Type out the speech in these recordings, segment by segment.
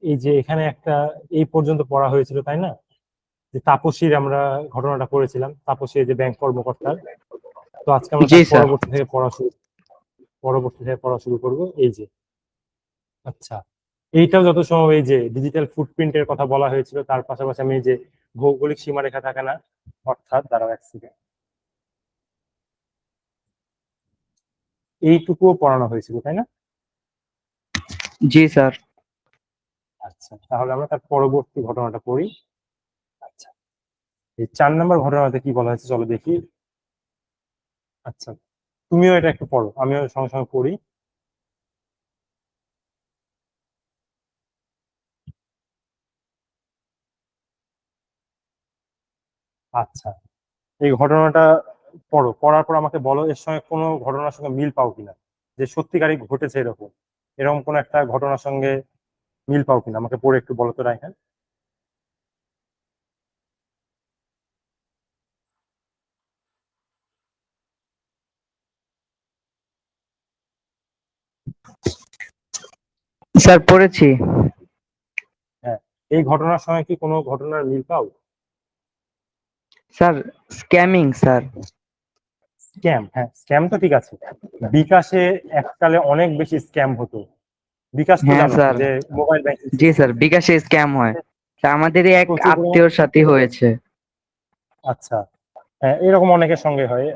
এই যে এখানে একটা এই পর্যন্ত পড়া হয়েছিল তাই না, যে তাপসীর আমরা ঘটনাটা পড়েছিলাম, তাপসী যে ব্যাংক কর্মকর্তার। তো আজকে আমরা জি তার স্যার। পরবর্তী থেকে পড়া শুরু করব। এই যে আচ্ছা, এইটাও যত সম্ভব এই যে ডিজিটাল ফুটপ্রিন্টের কথা বলা হয়েছিল, তার পাশাপাশি আমি এই যে ভৌগোলিক সীমারেখা থাকে না, অর্থাৎ দাঁড়াও এক second, এইটুকুও পড়ানো হয়েছিল তাই না? জি স্যার। আচ্ছা, তাহলে আমরা তার পরবর্তী ঘটনাটা পড়ি। আচ্ছা, এই 4 নম্বর ঘটনাতে কি বলা হয়েছে চলো দেখি। আচ্ছা, তুমিও এটা একটু পড়ো, আমিও সঙ্গে সঙ্গে পড়ি। আচ্ছা, এই ঘটনাটা পড়ো, পড়ার পর আমাকে বলো এর সঙ্গে কোনো ঘটনার সঙ্গে মিল পাও কিনা, যে সত্যিকারই ঘটেছে এরকম, এরকম কোন একটা ঘটনার সঙ্গে মিল পাও কিনা, আমাকে পড়ে একটু বলো তো রায়হান। স্যার পড়েছি। হ্যাঁ, এই ঘটনার সঙ্গে কি কোনো ঘটনার মিল পাও? Sir scamming sir. স্ক্যাম, হ্যাঁ স্ক্যাম তো ঠিক আছে। বিকাশে এককালে অনেক বেশি স্ক্যাম হতো। বিকাশ তো হ্যাঁ জানো স্যার। যে মোবাইল ব্যাংকিং জি সিস্টেম, স্যার, বিকাশে স্ক্যাম হয়। তা আমাদেরই এক প্রচুর পরিমাণ। আত্মীয়র সাথে হয়েছে। আচ্ছা, হ্যাঁ এরকম অনেকের সঙ্গে হয়।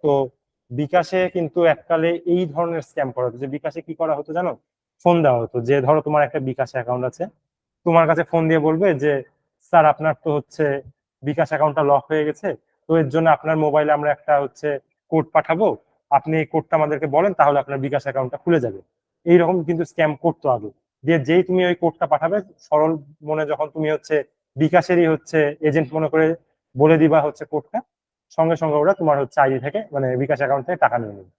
তো বিকাশে কিন্তু এককালে এই ধরনের স্ক্যাম করা হতো, যে বিকাশে কি করা হতো জানো, ফোন দেওয়া হতো, যে ধরো তোমার একটা বিকাশ অ্যাকাউন্ট আছে, তোমার কাছে ফোন দিয়ে বলবে যে স্যার আপনার তো হচ্ছে বিকাশ অ্যাকাউন্টটা লক হয়ে গেছে, তো এর জন্য আপনার মোবাইলে আমরা একটা হচ্ছে কোড পাঠাবো, আপনি এই কোডটা আমাদেরকে বলেন তাহলে আপনার বিকাশ অ্যাকাউন্টটা খুলে যাবে। এইরকম কিন্তু স্ক্যাম করতো আগে। দিয়ে যেই তুমি ওই কোডটা পাঠাবে, সরল মনে যখন তুমি হচ্ছে বিকাশেরই হচ্ছে এজেন্ট মনে করে বলে দিবা হচ্ছে কোডটা, সঙ্গে সঙ্গে ওরা তোমার হচ্ছে আইডি থেকে মানে বিকাশ অ্যাকাউন্ট থেকে টাকা নিয়ে নেবে।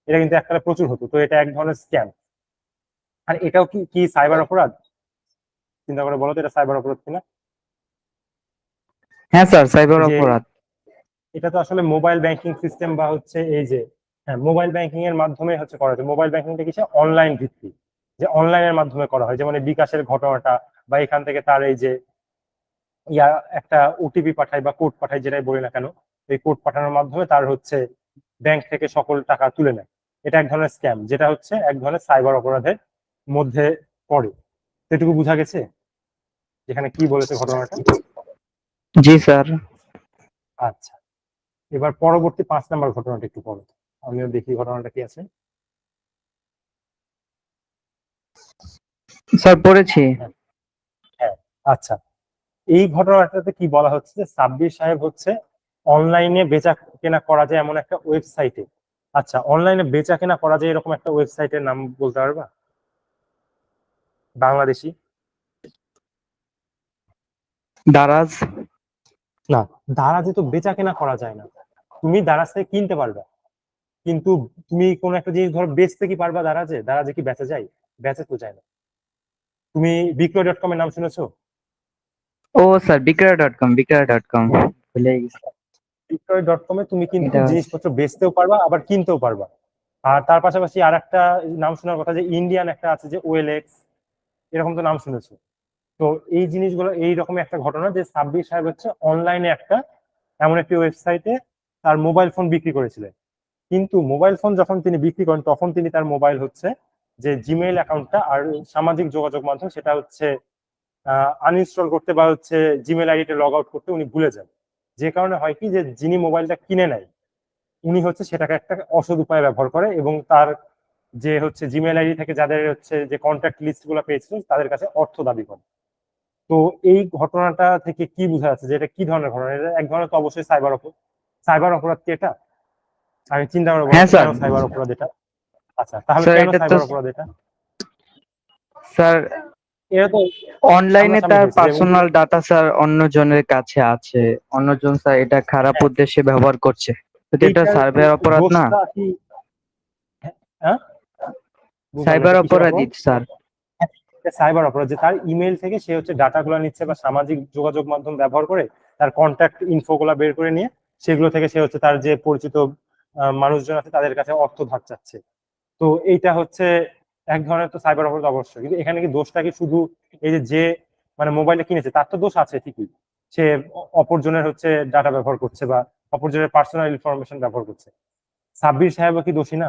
এটা কিন্তু এককালে প্রচুর হতো, তো এটা এক ধরনের স্ক্যাম। আর এটাও কি কি সাইবার অপরাধ? চিন্তা করে বলো তো, এটা সাইবার অপরাধ কিনা। হ্যাঁ স্যার, সাইবার এই যে অপরাধ। এটা তো আসলে মোবাইল ব্যাংকিং সিস্টেম বা হচ্ছে এই যে, হ্যাঁ মোবাইল ব্যাংকিং এর মাধ্যমে হচ্ছে করা যায়। মোবাইল ব্যাংকিংটা কিছু অনলাইন ভিত্তিক, যে অনলাইনের মাধ্যমে করা হয়, যেমন এই বিকাশের ঘটনাটা, বা এখান থেকে তার এই যে ইয়া একটা ওটিপি পাঠায় বা কোড পাঠায়, যেটাই বলি না কেন, এই কোড পাঠানোর মাধ্যমে তার হচ্ছে ব্যাংক থেকে সকল টাকা তুলে নেয়। এটা এক ধরনের স্ক্যাম, যেটা হচ্ছে এক ধরনের সাইবার অপরাধের মধ্যে পড়ে। এটুকু বোঝা গেছে যেখানে কি বলেছে ঘটনাটা। জি স্যার। আচ্ছা, এবার পরবর্তী 5 নম্বর ঘটনাটা একটু পড়ো, আমিও দেখি ঘটনাটা কি আছে। স্যার পড়েছি। হ্যাঁ, হ্যাঁ, আচ্ছা, এই ঘটনাটাতে কি বলা হচ্ছে যে সাব্বির সাহেব হচ্ছে অনলাইনে বেচা কেনা করা যায় এমন একটা ওয়েবসাইটে, আচ্ছা অনলাইনে বেচা কেনা করা যায় এরকম একটা ওয়েবসাইটের নাম বলতে পারবা, বাংলাদেশি? দারাজ। না, দারাজে তো বেচা কেনা করা যায় না। তুমি দারাজ থেকে কিনতে পারবা, কিন্তু তুমি কোন একটা জিনিস ধরো বেচতে কি পারবা দারাজে? দারাজে কি বেচা যায়? বেচা তো যায় না। তুমি বিক্রয়.কম এর নাম শুনেছো? ও স্যার, বিক্রয়.কম, বিক্রয়.কম ভুলে গেছি। বিক্রয়.কম এ তুমি কিন্তু এটা জিনিসপত্র বেচতেও পারবা আবার কিনতেও পারবা। আর তার পাশাপাশি আর একটা নাম শোনার কথা, যে ইন্ডিয়ান একটা আছে যে ওএলএক্স, এরকম তো নাম শুনেছো। তো এই জিনিসগুলো এই রকম একটা ঘটনা, যে সাব্বির সাহেব হচ্ছে অনলাইনে একটা এমন একটি ওয়েবসাইটে তার মোবাইল ফোন বিক্রি করেছিলেন। কিন্তু মোবাইল ফোন যখন তিনি বিক্রি করেন, তখন তিনি তার মোবাইল হচ্ছে যে জিমেইল অ্যাকাউন্টটা আর সামাজিক যোগাযোগ মাধ্যম সেটা হচ্ছে আনইনস্টল করতে বা হচ্ছে জিমেল আইডিতে লগ আউট করতে উনি ভুলে যান। যে কারণে হয় কি, যে যিনি মোবাইলটা কিনে নেয় উনি হচ্ছে সেটাকে একটা অসৎ উপায়ে ব্যবহার করে, এবং তার যে হচ্ছে জিমেল আইডি থেকে যাদের হচ্ছে যে কন্ট্যাক্ট লিস্ট গুলো পেয়েছিল তাদের কাছে অর্থ দাবি করে। তো এই ঘটনাটা থেকে কি বোঝা যাচ্ছে যে এটা কি ধরনের ঘটনা? এটা এক ধরনের তো অবশ্যই সাইবার অপরাধ। সাইবার অপরাধ কি এটা? আমি চিন্তা করে বলো হ্যাঁ তো স্যার। কেন সাইবার অপরাধ এটা? আচ্ছা, তাহলে স্যার কেন এটা তো সাইবার অপরাধ এটা? স্যার এটা তো অনলাইনে সামনাসামনি তার হয়েছে, যেমন পার্সোনাল ডাটা স্যার অন্যজনের কাছে আছে, অন্যজন স্যার এটা খারাপ হ্যাঁ, উদ্দেশ্যে ব্যবহার করছে, তো এটা এইটার সাইবার অপরাধ না? দোষটা কি? হ্যাঁ, হ্যাঁ? বুঝলাম না, সাইবার এটা কিসের অপরাধী অপরাধ? স্যার। সাইবার অপরাধ, যে তার ইমেল থেকে সে হচ্ছে ডাটা গুলো নিচ্ছে বা সামাজিক যোগাযোগ মাধ্যম ব্যবহার করে তার কন্ট্যাক্ট ইনফো গুলা বের করে নিয়ে সেগুলো থেকে সে হচ্ছে তার যে পরিচিত মানুষজন আছে তাদের কাছে অর্থ ধার চাচ্ছে। তো এইটা হচ্ছে এক ধরনের তো সাইবার অপরাধ অবশ্যই, কিন্তু এখানে কি দোষটা কি শুধু এই যে যে মানে মোবাইলটা কিনেছে তার তো দোষ আছে ঠিকই, সে অপরজনের হচ্ছে ডাটা ব্যবহার করছে বা অপরজনের পার্সোনাল ইনফরমেশন ব্যবহার করছে। সাব্বির সাহেব কি দোষী না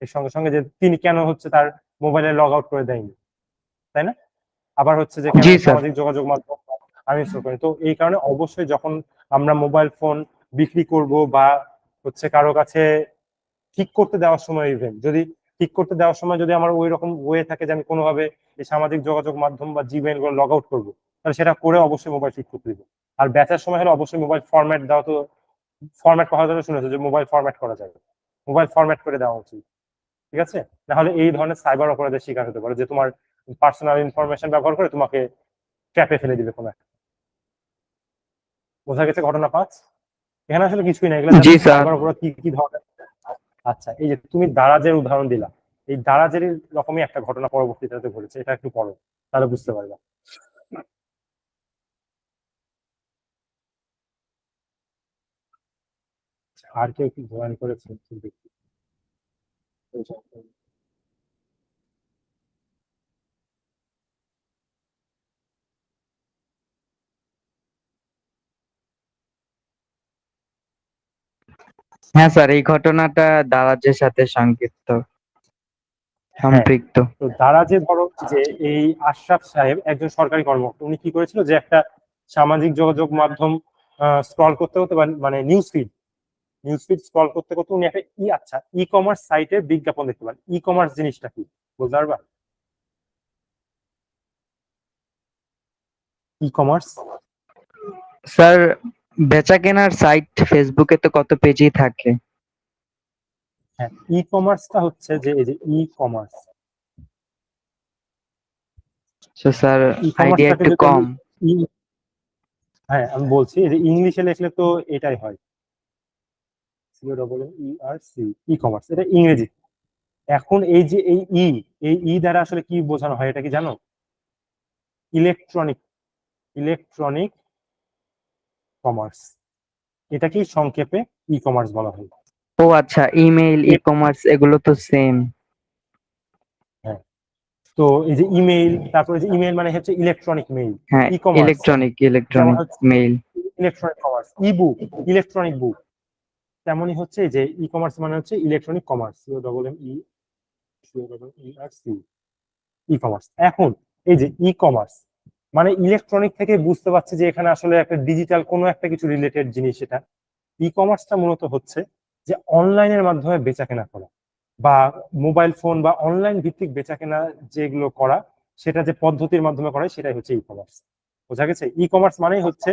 এর সঙ্গে সঙ্গে, যে তিনি কেন হচ্ছে তার মোবাইলে লগ আউট করে দেয়নি, তাই না? আবার হচ্ছে যে কেন জি স্যার। সামাজিক যোগাযোগ মাধ্যম আনইনস্টল করেনি। তো এই কারণে অবশ্যই যখন আমরা মোবাইল ফোন বিক্রি করব বা হচ্ছে কারো কাছে ঠিক করতে দেওয়ার সময়, ইভেন যদি ঠিক করতে দেওয়ার সময় যদি আমার ওই রকম ওয়ে থাকে যে আমি কোনোভাবে এই সামাজিক যোগাযোগ মাধ্যম বা জিমেইল গুলো লগ আউট করবো, তাহলে সেটা করে অবশ্যই মোবাইল ঠিক করতে দিব। আর বেচার সময় হলে অবশ্যই মোবাইল ফরম্যাট দেওয়া, তো ফরম্যাট কথা তো শুনেছো যে মোবাইল ফরম্যাট করা যায়, মোবাইল ফরম্যাট করে দেওয়া উচিত, ঠিক আছে? নাহলে এই ধরনের সাইবার অপরাধের শিকার হতে পারে যে তোমার পার্সোনাল ইনফরমেশন ব্যবহার করে তোমাকে ট্র্যাপে ফেলে দিবে কোনো একটা। বোঝা গেছে ঘটনা 5? এখানে আসলে কিছুই না, এগুলো জি জাস্ট স্যার। সাইবার অপরাধ কি কি ধরনের। আচ্ছা, এই যে তুমি দারাজের উদাহরণ দিলা, এই দারাজের রকমই একটা ঘটনা পরবর্তীতে ঘটেছে, এটা একটু পড়ো, তাহলে বুঝতে পারবা। আর কেউ কি জয়েন করেছে একটু দেখি। হ্যাঁ স্যার, এই ঘটনাটা দারাজের সাথে সংক্ষিপ্ত হ্যাঁ, সম্পৃক্ত। তো দারাজে ধরো যে এই আশরাফ সাহেব একজন সরকারি কর্মকর্তা, উনি কি করেছিল যে একটা সামাজিক যোগাযোগ মাধ্যম স্ক্রল করতে করতে মানে নিউজ ফিড স্ক্রল করতে করতে উনি একটা আচ্ছা ই কমার্স সাইটের বিজ্ঞাপন দেখতে পান। ই কমার্স জিনিসটা কি বলতে পারবা? ই কমার্স, স্যার, বেচা কেনার সাইট ফেসবুকে তো কত পেজই থাকে। হ্যাঁ, ই কমার্সটা হচ্ছে যে এই যে ই কমার্স, তো স্যার, ই আইডিয়া কমার্সটাকে একটু যদি আমি কম। হ্যাঁ আমি বলছি, এই যে ইংলিশে লিখলে তো এটাই হয়, COMMERC, ই কমার্স, এটা ইংরেজি। এখন এই যে এই দ্বারা আসলে কি বোঝানো হয় এটা কি জানো? ইলেকট্রনিক, ইলেকট্রনিক কমার্স, এটাকেই সংক্ষেপে ই কমার্স বলা হয়। ও আচ্ছা, ইমেইল, ই এ- কমার্স এগুলো তো সেম। হ্যাঁ, তো এই যে ইমেইল, তারপরে যে ইমেইল মানে হচ্ছে ইলেকট্রনিক মেইল, হ্যাঁ, ই কমার্স ইলেকট্রনিক যেমন ইলেকট্রনিক হচ্ছে মেইল। ইলেকট্রনিক কমার্স, ই বুক, ইলেকট্রনিক বুক, তেমনই হচ্ছে যে ই কমার্স মানে হচ্ছে electronic commerce, COMMERC, e commerce. এখন এই যে ই কমার্স মানে ইলেকট্রনিক থেকে বুঝতে পারছি যে এখানে আসলে একটা ডিজিটাল কোনো একটা কিছু রিলেটেড জিনিস। এটা ই কমার্সটা মূলত হচ্ছে যে অনলাইনের মাধ্যমে বেচা কেনা করা বা মোবাইল ফোন বা অনলাইন ভিত্তিক বেচা কেনা যেগুলো করা, সেটা যে পদ্ধতির মাধ্যমে করা হয়, সেটাই হচ্ছে ই কমার্স। বোঝা গেছে? ই কমার্স মানেই হচ্ছে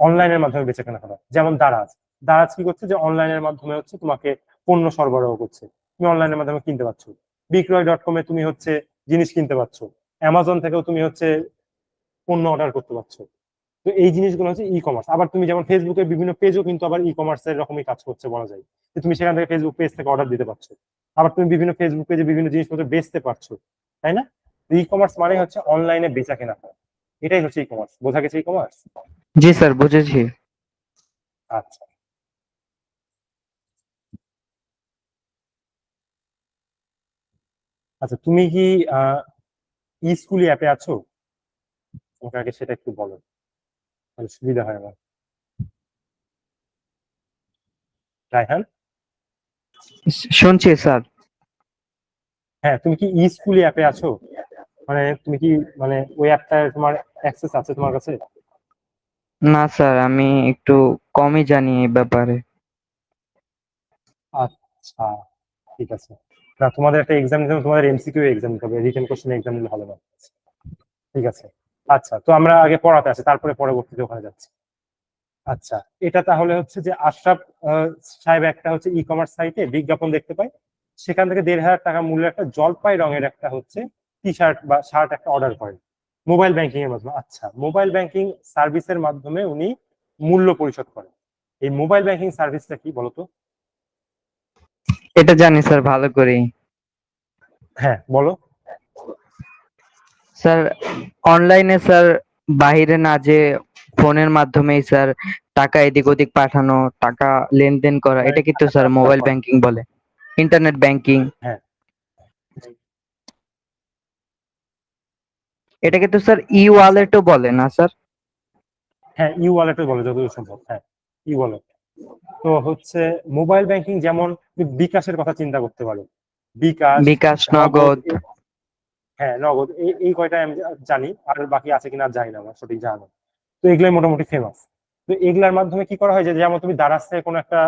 অনলাইনের মাধ্যমে বেচা কেনা করা। যেমন দারাজ, দারাজ কি করছে যে অনলাইনের মাধ্যমে হচ্ছে তোমাকে পণ্য সরবরাহ করছে, তুমি অনলাইনের মাধ্যমে কিনতে পারছো। বিক্রয়.com-এ তুমি হচ্ছে জিনিস কিনতে পারছো, অ্যামাজন থেকেও তুমি হচ্ছে পণ্য অর্ডার করতে পারছো। তো এই জিনিসগুলো হচ্ছে ই কমার্স। আবার তুমি যেমন ফেসবুকের বিভিন্ন পেজও কিন্তু আবার ই কমার্সের এরকমই কাজ করছে বলা যায়, যে তুমি সেখান থেকে ফেসবুক পেজ থেকে অর্ডার দিতে পারছো, আবার তুমি বিভিন্ন ফেসবুক পেজে বিভিন্ন জিনিসপত্র বেচতে পারছো, তাই না? ই কমার্স মানে হচ্ছে অনলাইনে বেচা কেনা করা, এটাই হচ্ছে ই কমার্স। বোঝা গেছে ই কমার্স? জি স্যার, বুঝেছি। আচ্ছা, আচ্ছা তুমি কি ই স্কুলি অ্যাপে আছো? তোমাকে আগে সেটা একটু বলো, তাহলে সুবিধা হয় আমার। রায়হান, শুনছি স্যার। হ্যাঁ তুমি কি ই স্কুলি অ্যাপে আছো? মানে তুমি কি মানে ওই অ্যাপটা তোমার অ্যাক্সেস আছে তোমার কাছে? না স্যার, আমি একটু কমই জানি এই ব্যাপারে। আচ্ছা, ঠিক আছে। না তোমাদের একটা এক্সাম দিতে হবে, তোমাদের এমসিকিউ এক্সাম দিতে হবে, রিটেন কোশ্চেন এক্সাম দিলে ভালো না। ঠিক আছে, আচ্ছা তো আমরা আগে পড়াতে আসি, তারপরে পরবর্তীতে ওখানে যাচ্ছি। আচ্ছা, এটা তাহলে হচ্ছে যে আশরাফ সাহেব একটা হচ্ছে ই কমার্স সাইটে বিজ্ঞাপন দেখতে পায়, সেখান থেকে 1,500 টাকা মূল্যের একটা জলপাই রঙের একটা হচ্ছে টি শার্ট বা শার্ট একটা অর্ডার করেন মোবাইল ব্যাংকিং এর মাধ্যমে। আচ্ছা, মোবাইল ব্যাংকিং সার্ভিসের মাধ্যমে উনি মূল্য পরিশোধ করেন। এই মোবাইল ব্যাংকিং সার্ভিসটা কি বলতো? এটা জানি স্যার ভালো করেই। হ্যাঁ বলো। স্যার, অনলাইনে স্যার, বাইরে না যে ফোনের মাধ্যমেই স্যার টাকা এদিক ওদিক পাঠানো, টাকা লেনদেন করা, মানে এটা কিন্তু টাকা স্যার ট্রান্সফার মোবাইল করা। ব্যাংকিং বলে। Internet banking. হ্যাঁ, এটাকে তো স্যার ই ওয়ালেটও বলে না স্যার? হ্যাঁ, ই ওয়ালেটও বলে যতদূর সম্ভব। হ্যাঁ, ই ওয়ালেট। তো হচ্ছে মোবাইল ব্যাংকিং যেমন তুমি বিকাশের কথা চিন্তা করতে পারো, বিকাশ, বিকাশ, নগদ। নগদ। হ্যাঁ, নগদ, এই কয়টা আমি জানি, আর বাকি আছে কিনা জানি না, আমার সঠিক জানা নেই। তো এগুলাই মোটামুটি ফেমাস। তো এগুলার মাধ্যমে কি করা হয় যে যেমন তুমি দারাজ থেকে কোনো একটা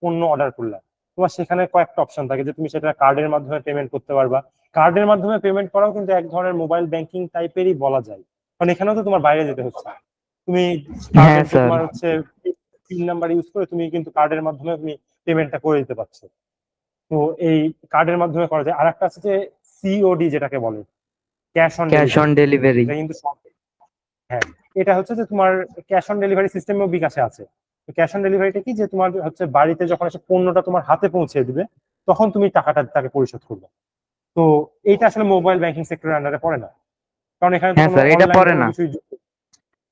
পণ্য অর্ডার করলা, তোমার সেখানে কয়েকটা অপশন থাকে যে তুমি সেটা কার্ডের মাধ্যমে পেমেন্ট করতে পারবা। কার্ডের মাধ্যমে পেমেন্ট করাও কিন্তু এক ধরনের মোবাইল ব্যাংকিং টাইপেরই বলা যায়, কারণ এখানেও তো তোমার বাইরে যেতে হচ্ছে না। তুমি হ্যাঁ কার্ডের যে স্যার। তোমার হচ্ছে পিন নাম্বার ইউজ করে তুমি কিন্তু কার্ডের মাধ্যমে তুমি পেমেন্টটা করে দিতে পারছো। তো এই কার্ডের মাধ্যমে করা যায়। আর একটা আছে যে সিওডি, যেটাকে বলে cash on cash on delivery. Delivery. এটা কিন্তু হ্যাঁ, এটা হচ্ছে যে তোমার ক্যাশ অন ডেলিভারি সিস্টেমও বিকাশে আছে। তো ক্যাশ অন ডেলিভারিটা কি, যে তোমার হচ্ছে বাড়িতে যখন এসে পণ্যটা তোমার হাতে পৌঁছে দিবে, তখন তুমি টাকাটা তাকে পরিশোধ করবে। তো এইটা আসলে মোবাইল ব্যাংকিং সেক্টরের আন্ডারে পড়ে না, কারণ এখানে তো হ্যাঁ কোনো স্যার, এটা অনলাইন পড়ে কোনো না। কিছুই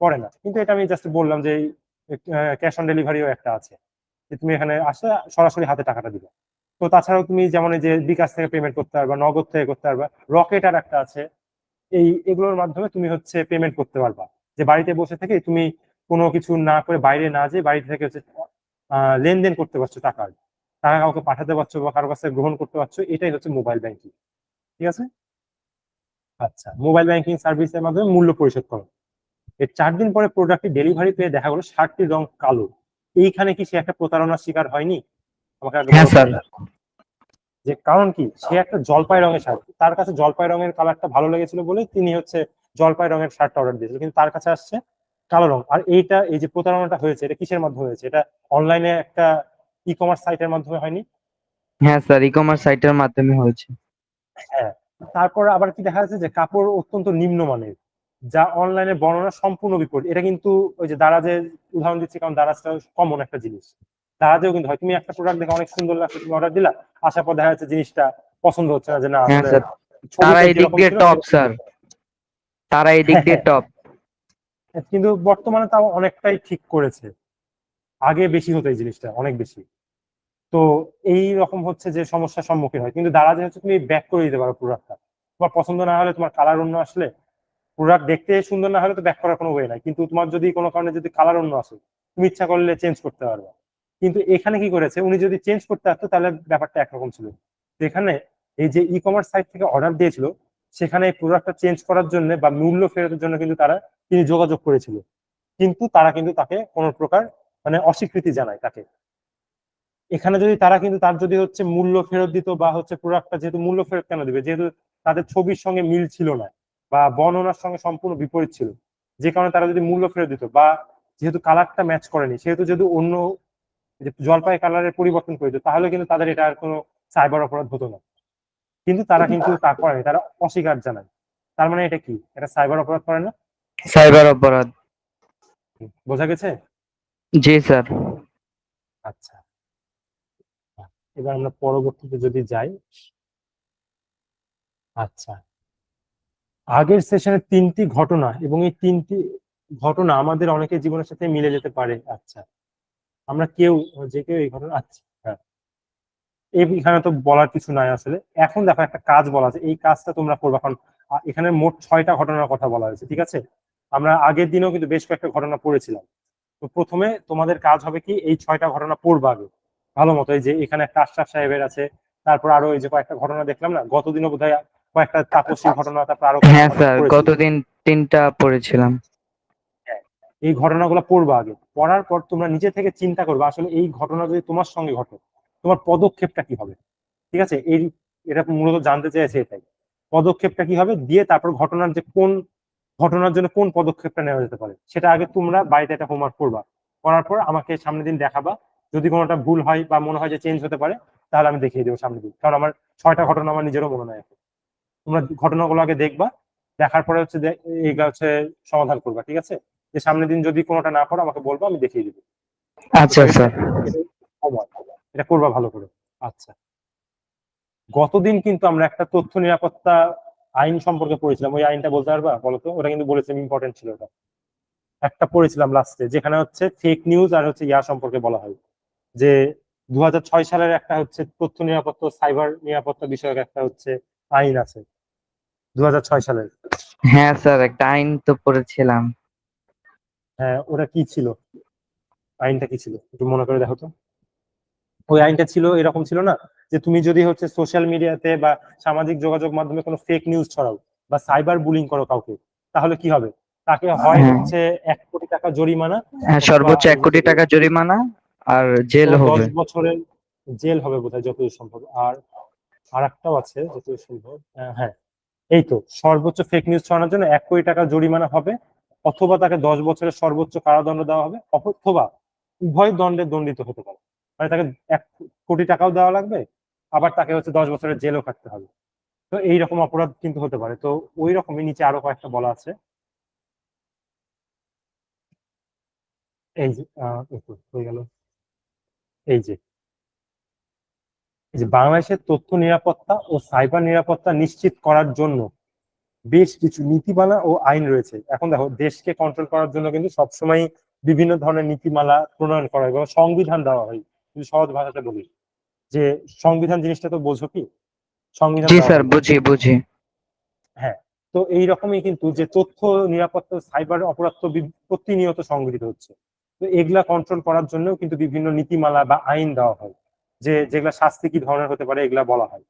পড়ে না। কিন্তু এটা আমি জাস্ট বললাম যে ক্যাশ অন ডেলিভারিও একটা আছে, যে তুমি এখানে আসলে সরাসরি হাতে টাকাটা দিবে। তো তাছাড়াও তুমি যেমন এই যে বিকাশ থেকে পেমেন্ট করতে পারবা, নগদ থেকে করতে পারবা। রকেট আর একটা আছে, এগুলোর মাধ্যমে তুমি হচ্ছে পেমেন্ট করতে পারবা, যে বাড়িতে বসে থেকে তুমি কোনো কিছু না করে, বাইরে না যেয়ে বাড়ি থেকে হচ্ছে লেনদেন করতে পারছো টাকার, টাকা কাউকে পাঠাতে পারছো বা কারো কাছে গ্রহণ করতে পারছো। এটাই হচ্ছে মোবাইল ব্যাংকিং। ঠিক আছে। আচ্ছা, মোবাইল ব্যাংকিং সার্ভিসের মাধ্যমে মূল্য পরিশোধ করো। এর 4 দিন পরে প্রোডাক্টটি ডেলিভারি পেয়ে দেখা গেলো শার্টটির রং কালো। এইখানে কি সে একটা প্রতারণার শিকার হয়নি? আমাকে আগে হ্যাঁ বলো তো স্যার। দেখি। যে কারণ কি, সে একটা জলপাই রঙের শার্ট, তার কাছে জলপাই রঙের কালারটা ভালো লেগেছিল বলে তিনি হচ্ছে জলপাই রঙের শার্টটা অর্ডার দিয়েছিল, কিন্তু তার কাছে আসছে কালো রং। আর এইটা, এই যে প্রতারণাটা হয়েছে, এটা কিসের মাধ্যমে হয়েছে? এটা অনলাইনে একটা ই কমার্স সাইটের মাধ্যমে হয়নি? হ্যাঁ স্যার, ই কমার্স সাইটের মাধ্যমে হয়েছে। হ্যাঁ। তারপর আবার কি দেখা যাচ্ছে যে কাপড় অত্যন্ত নিম্নমানের, যা অনলাইনে বর্ণনা সম্পূর্ণ বিপরীত। এটা কিন্তু ওই যে দারাজের উদাহরণ দিচ্ছি, কারণ দারাজটা কমন একটা জিনিস। দারাজেও কিন্তু হয়, তুমি একটা প্রোডাক্ট দেখে অনেক সুন্দর লাগছে, তুমি অর্ডার দিলা, আসার পর দেখা যাচ্ছে জিনিসটা পছন্দ হচ্ছে না, যে না হ্যাঁ আসলে স্যার, তারা ছবিতে এই দিক যেরকম দিয়ে ছিল টপ সেরকম স্যার, না। তারা এই দিক হ্যাঁ, দিয়ে হ্যাঁ। টপ। কিন্তু বর্তমানে তাও অনেকটাই ঠিক করেছে, আগে বেশি হতো এই জিনিসটা, অনেক বেশি। তো এই রকম হচ্ছে যে সমস্যার সম্মুখীন হয়, কিন্তু দারাজে হচ্ছে তুমি ব্যাক করে দিতে পারো প্রোডাক্টটা। তোমার পছন্দ না হলে, তোমার কালার অন্য আসলে, প্রোডাক্ট দেখতে সুন্দর না হলে তো ব্যাক করার কোনো ওয়ে নাই, কিন্তু তোমার যদি কোনো কারণে যদি কালার অন্য আসে, তুমি ইচ্ছা করলে চেঞ্জ করতে পারবে। কিন্তু এখানে কি করেছে, উনি যদি চেঞ্জ করতে আসতো তাহলে ব্যাপারটা একরকম ছিল। তো এখানে এই যে ই কমার্স সাইট থেকে অর্ডার দিয়েছিল, সেখানে এই প্রোডাক্টটা চেঞ্জ করার জন্য বা মূল্য ফেরতের জন্য কিন্তু তিনি যোগাযোগ করেছিল, কিন্তু তারা কিন্তু তাকে কোনো প্রকার মানে অস্বীকৃতি জানায় তাকে। এখানে যদি তারা কিন্তু তার যদি হচ্ছে মূল্য ফেরত দিত, বা হচ্ছে প্রোডাক্টটা, যেহেতু মূল্য ফেরত কেন দিবে, যেহেতু তাদের ছবির সঙ্গে মিল ছিল না বা বর্ণনার সঙ্গে সম্পূর্ণ বিপরীত ছিল, যে কারণে তারা যদি মূল্য ফেরত দিত, বা যেহেতু কালারটা ম্যাচ করেনি, সেহেতু যদি অন্য যে জলপাই কালারের পরিবর্তন করে দিত, তাহলে কিন্তু তাদের এটা আর কোনো সাইবার অপরাধ হতো না। কিন্তু তারা কিন্তু তা করেনি, তারা অস্বীকার জানায়। তার মানে এটা কি, এটা সাইবার অপরাধ করে না? সাইবার অপরাধ। বোঝা গেছে? জি স্যার। আচ্ছা, এবার আমরা পরবর্তীতে যদি যাই। আচ্ছা, আগের সেশনের 3টি ঘটনা, এবং এই 3টি ঘটনা আমাদের অনেকের জীবনের সাথে মিলে যেতে পারে। আচ্ছা, আমরা কেউ, যে কেউ এই ঘটনা, আচ্ছা, হ্যাঁ, এখানে তো বলার কিছু নাই আসলে। এখন দেখো, একটা কাজ বলা আছে, এই কাজটা তোমরা করবে। এখন এখানে মোট 6টা ঘটনার কথা বলা হয়েছে, ঠিক আছে। আমরা আগের দিনেও কিন্তু বেশ কয়েকটা ঘটনা পড়েছিলাম। তো প্রথমে তোমাদের কাজ হবে কি, এই 6টা ঘটনা পড়বা আগে ভালো মতো। এই যে এখানে একটা আশরাফ সাহেবের আছে, তারপর আরো এই যে কয়েকটা ঘটনা দেখলাম না, গতদিনও বোধহয় কয়েকটা তাপসীর ঘটনা, তারপর আরো কয়েকটা হ্যাঁ ঘটনা স্যার, পড়েছিলাম। গতদিন 3টা পড়েছিলাম। হ্যাঁ, এই ঘটনাগুলো পড়বা আগে। পড়ার পর তোমরা নিজে থেকে চিন্তা করবে, আসলে এই ঘটনা যদি তোমার সঙ্গে ঘটে, তোমার পদক্ষেপটা কি হবে। ঠিক আছে, এটা মূলত জানতে চেয়েছে এটাই, পদক্ষেপটা কি হবে, দিয়ে তারপর ঘটনার যে কোন ঘটনার জন্য কোন পদক্ষেপটা নেওয়া যেতে পারে, সেটা আগে তোমরা বাড়িতে একটা হোমওয়ার্ক করবা। করার পর আমাকে সামনের দিন দেখাবা। যদি কোনোটা ভুল হয় বা মনে হয় যে চেঞ্জ হতে পারে, তাহলে আমি দেখিয়ে দেবো সামনের দিন, কারণ আমার 6টা ঘটনা আমার নিজেরও মনে নাই এখন। তোমরা ঘটনাগুলো আগে দেখবা, দেখার পরে হচ্ছে এইগুলা হচ্ছে সমাধান করবা, ঠিক আছে। যে সামনের দিন যদি কোনোটা না করো আমাকে বলবো, আমি দেখিয়ে দিবো। আচ্ছা বুঝা গেছে? স্যার। এটা homework। এটা করবা ভালো করে। আচ্ছা, গতদিন কিন্তু আমরা একটা তথ্য নিরাপত্তা আইন সম্পর্কে পড়েছিলাম, ওই আইনটা বলতে পারবা বলো তো? ওটা কিন্তু বলেছিলাম ইম্পর্টেন্ট ছিল ওটা। একটা পড়েছিলাম লাস্টে, যেখানে হচ্ছে ফেক নিউজ আর হচ্ছে ইয়া সম্পর্কে বলা হয়, যে 2006 সালের একটা হচ্ছে তথ্য নিরাপত্তা, সাইবার নিরাপত্তা বিষয়ক একটা হচ্ছে আইন আছে। 2006 সালের। হ্যাঁ স্যার, একটা আইন তো পড়েছিলাম। হ্যাঁ, ওটা কি ছিল? আইনটা কি ছিল একটু মনে করে দেখো তো। ওই আইনটা ছিল এরকম ছিল না, যে তুমি যদি হচ্ছে সোশ্যাল মিডিয়াতে বা সামাজিক যোগাযোগ মাধ্যমে কোনো ফেক নিউজ ছড়াও বা সাইবার বুলিং করো কাউকে, তাহলে কি হবে? তাকে হয় হ্যাঁ, হচ্ছে 1 কোটি টাকা জরিমানা, হ্যাঁ, অথবা সর্বোচ্চ 1 কোটি টাকা জরিমানা আর জেল অথবা হবে। 10 বছরের জেল হবে বোধহয়, যতদূর সম্ভব। আর আরেকটাও আছে যতদূর সম্ভব, হ্যাঁ, এই তো সর্বোচ্চ ফেক নিউজ ছড়ানোর জন্য 1 কোটি টাকা জরিমানা হবে, অথবা তাকে 10 বছরের সর্বোচ্চ কারাদণ্ড দেওয়া হবে, অথবা উভয় দণ্ডে দণ্ডিত হতে পারে। মানে তাকে 1 কোটি টাকাও দেওয়া লাগবে, আবার তাকে হচ্ছে 10 বছরের জেলও খাটতে হবে। তো এইরকম অপরাধ কিন্তু হতে পারে। তো ওই রকমই নিচে আরো কয়েকটা বলা আছে। এই যে এই তো হয়ে গেল। এই যে এই যে বাংলাদেশের তথ্য নিরাপত্তা ও সাইবার নিরাপত্তা নিশ্চিত করার জন্য বেশ কিছু নীতিমালা ও আইন রয়েছে। এখন দেখো, দেশকে কন্ট্রোল করার জন্য কিন্তু সবসময় বিভিন্ন ধরনের নীতিমালা প্রণয়ন করা হয় এবং সংবিধান দেওয়া হয়। যদি সহজ ভাষাতে বলি, যে সংবিধান জিনিসটা তো বোঝো কি, সংবিধান জি দেওয়া স্যার, হয়। বুঝি বুঝি। হ্যাঁ, তো এইরকমই কিন্তু যে তথ্য নিরাপত্তা সাইবার অপরাধ তো প্রতিনিয়ত সংঘটিত হচ্ছে। তো এগুলা কন্ট্রোল করার জন্য কিন্তু বিভিন্ন নীতিমালা বা আইন দেওয়া হয়, যে যেগুলা শাস্তি কি ধরনের হতে পারে এগুলা বলা হয়।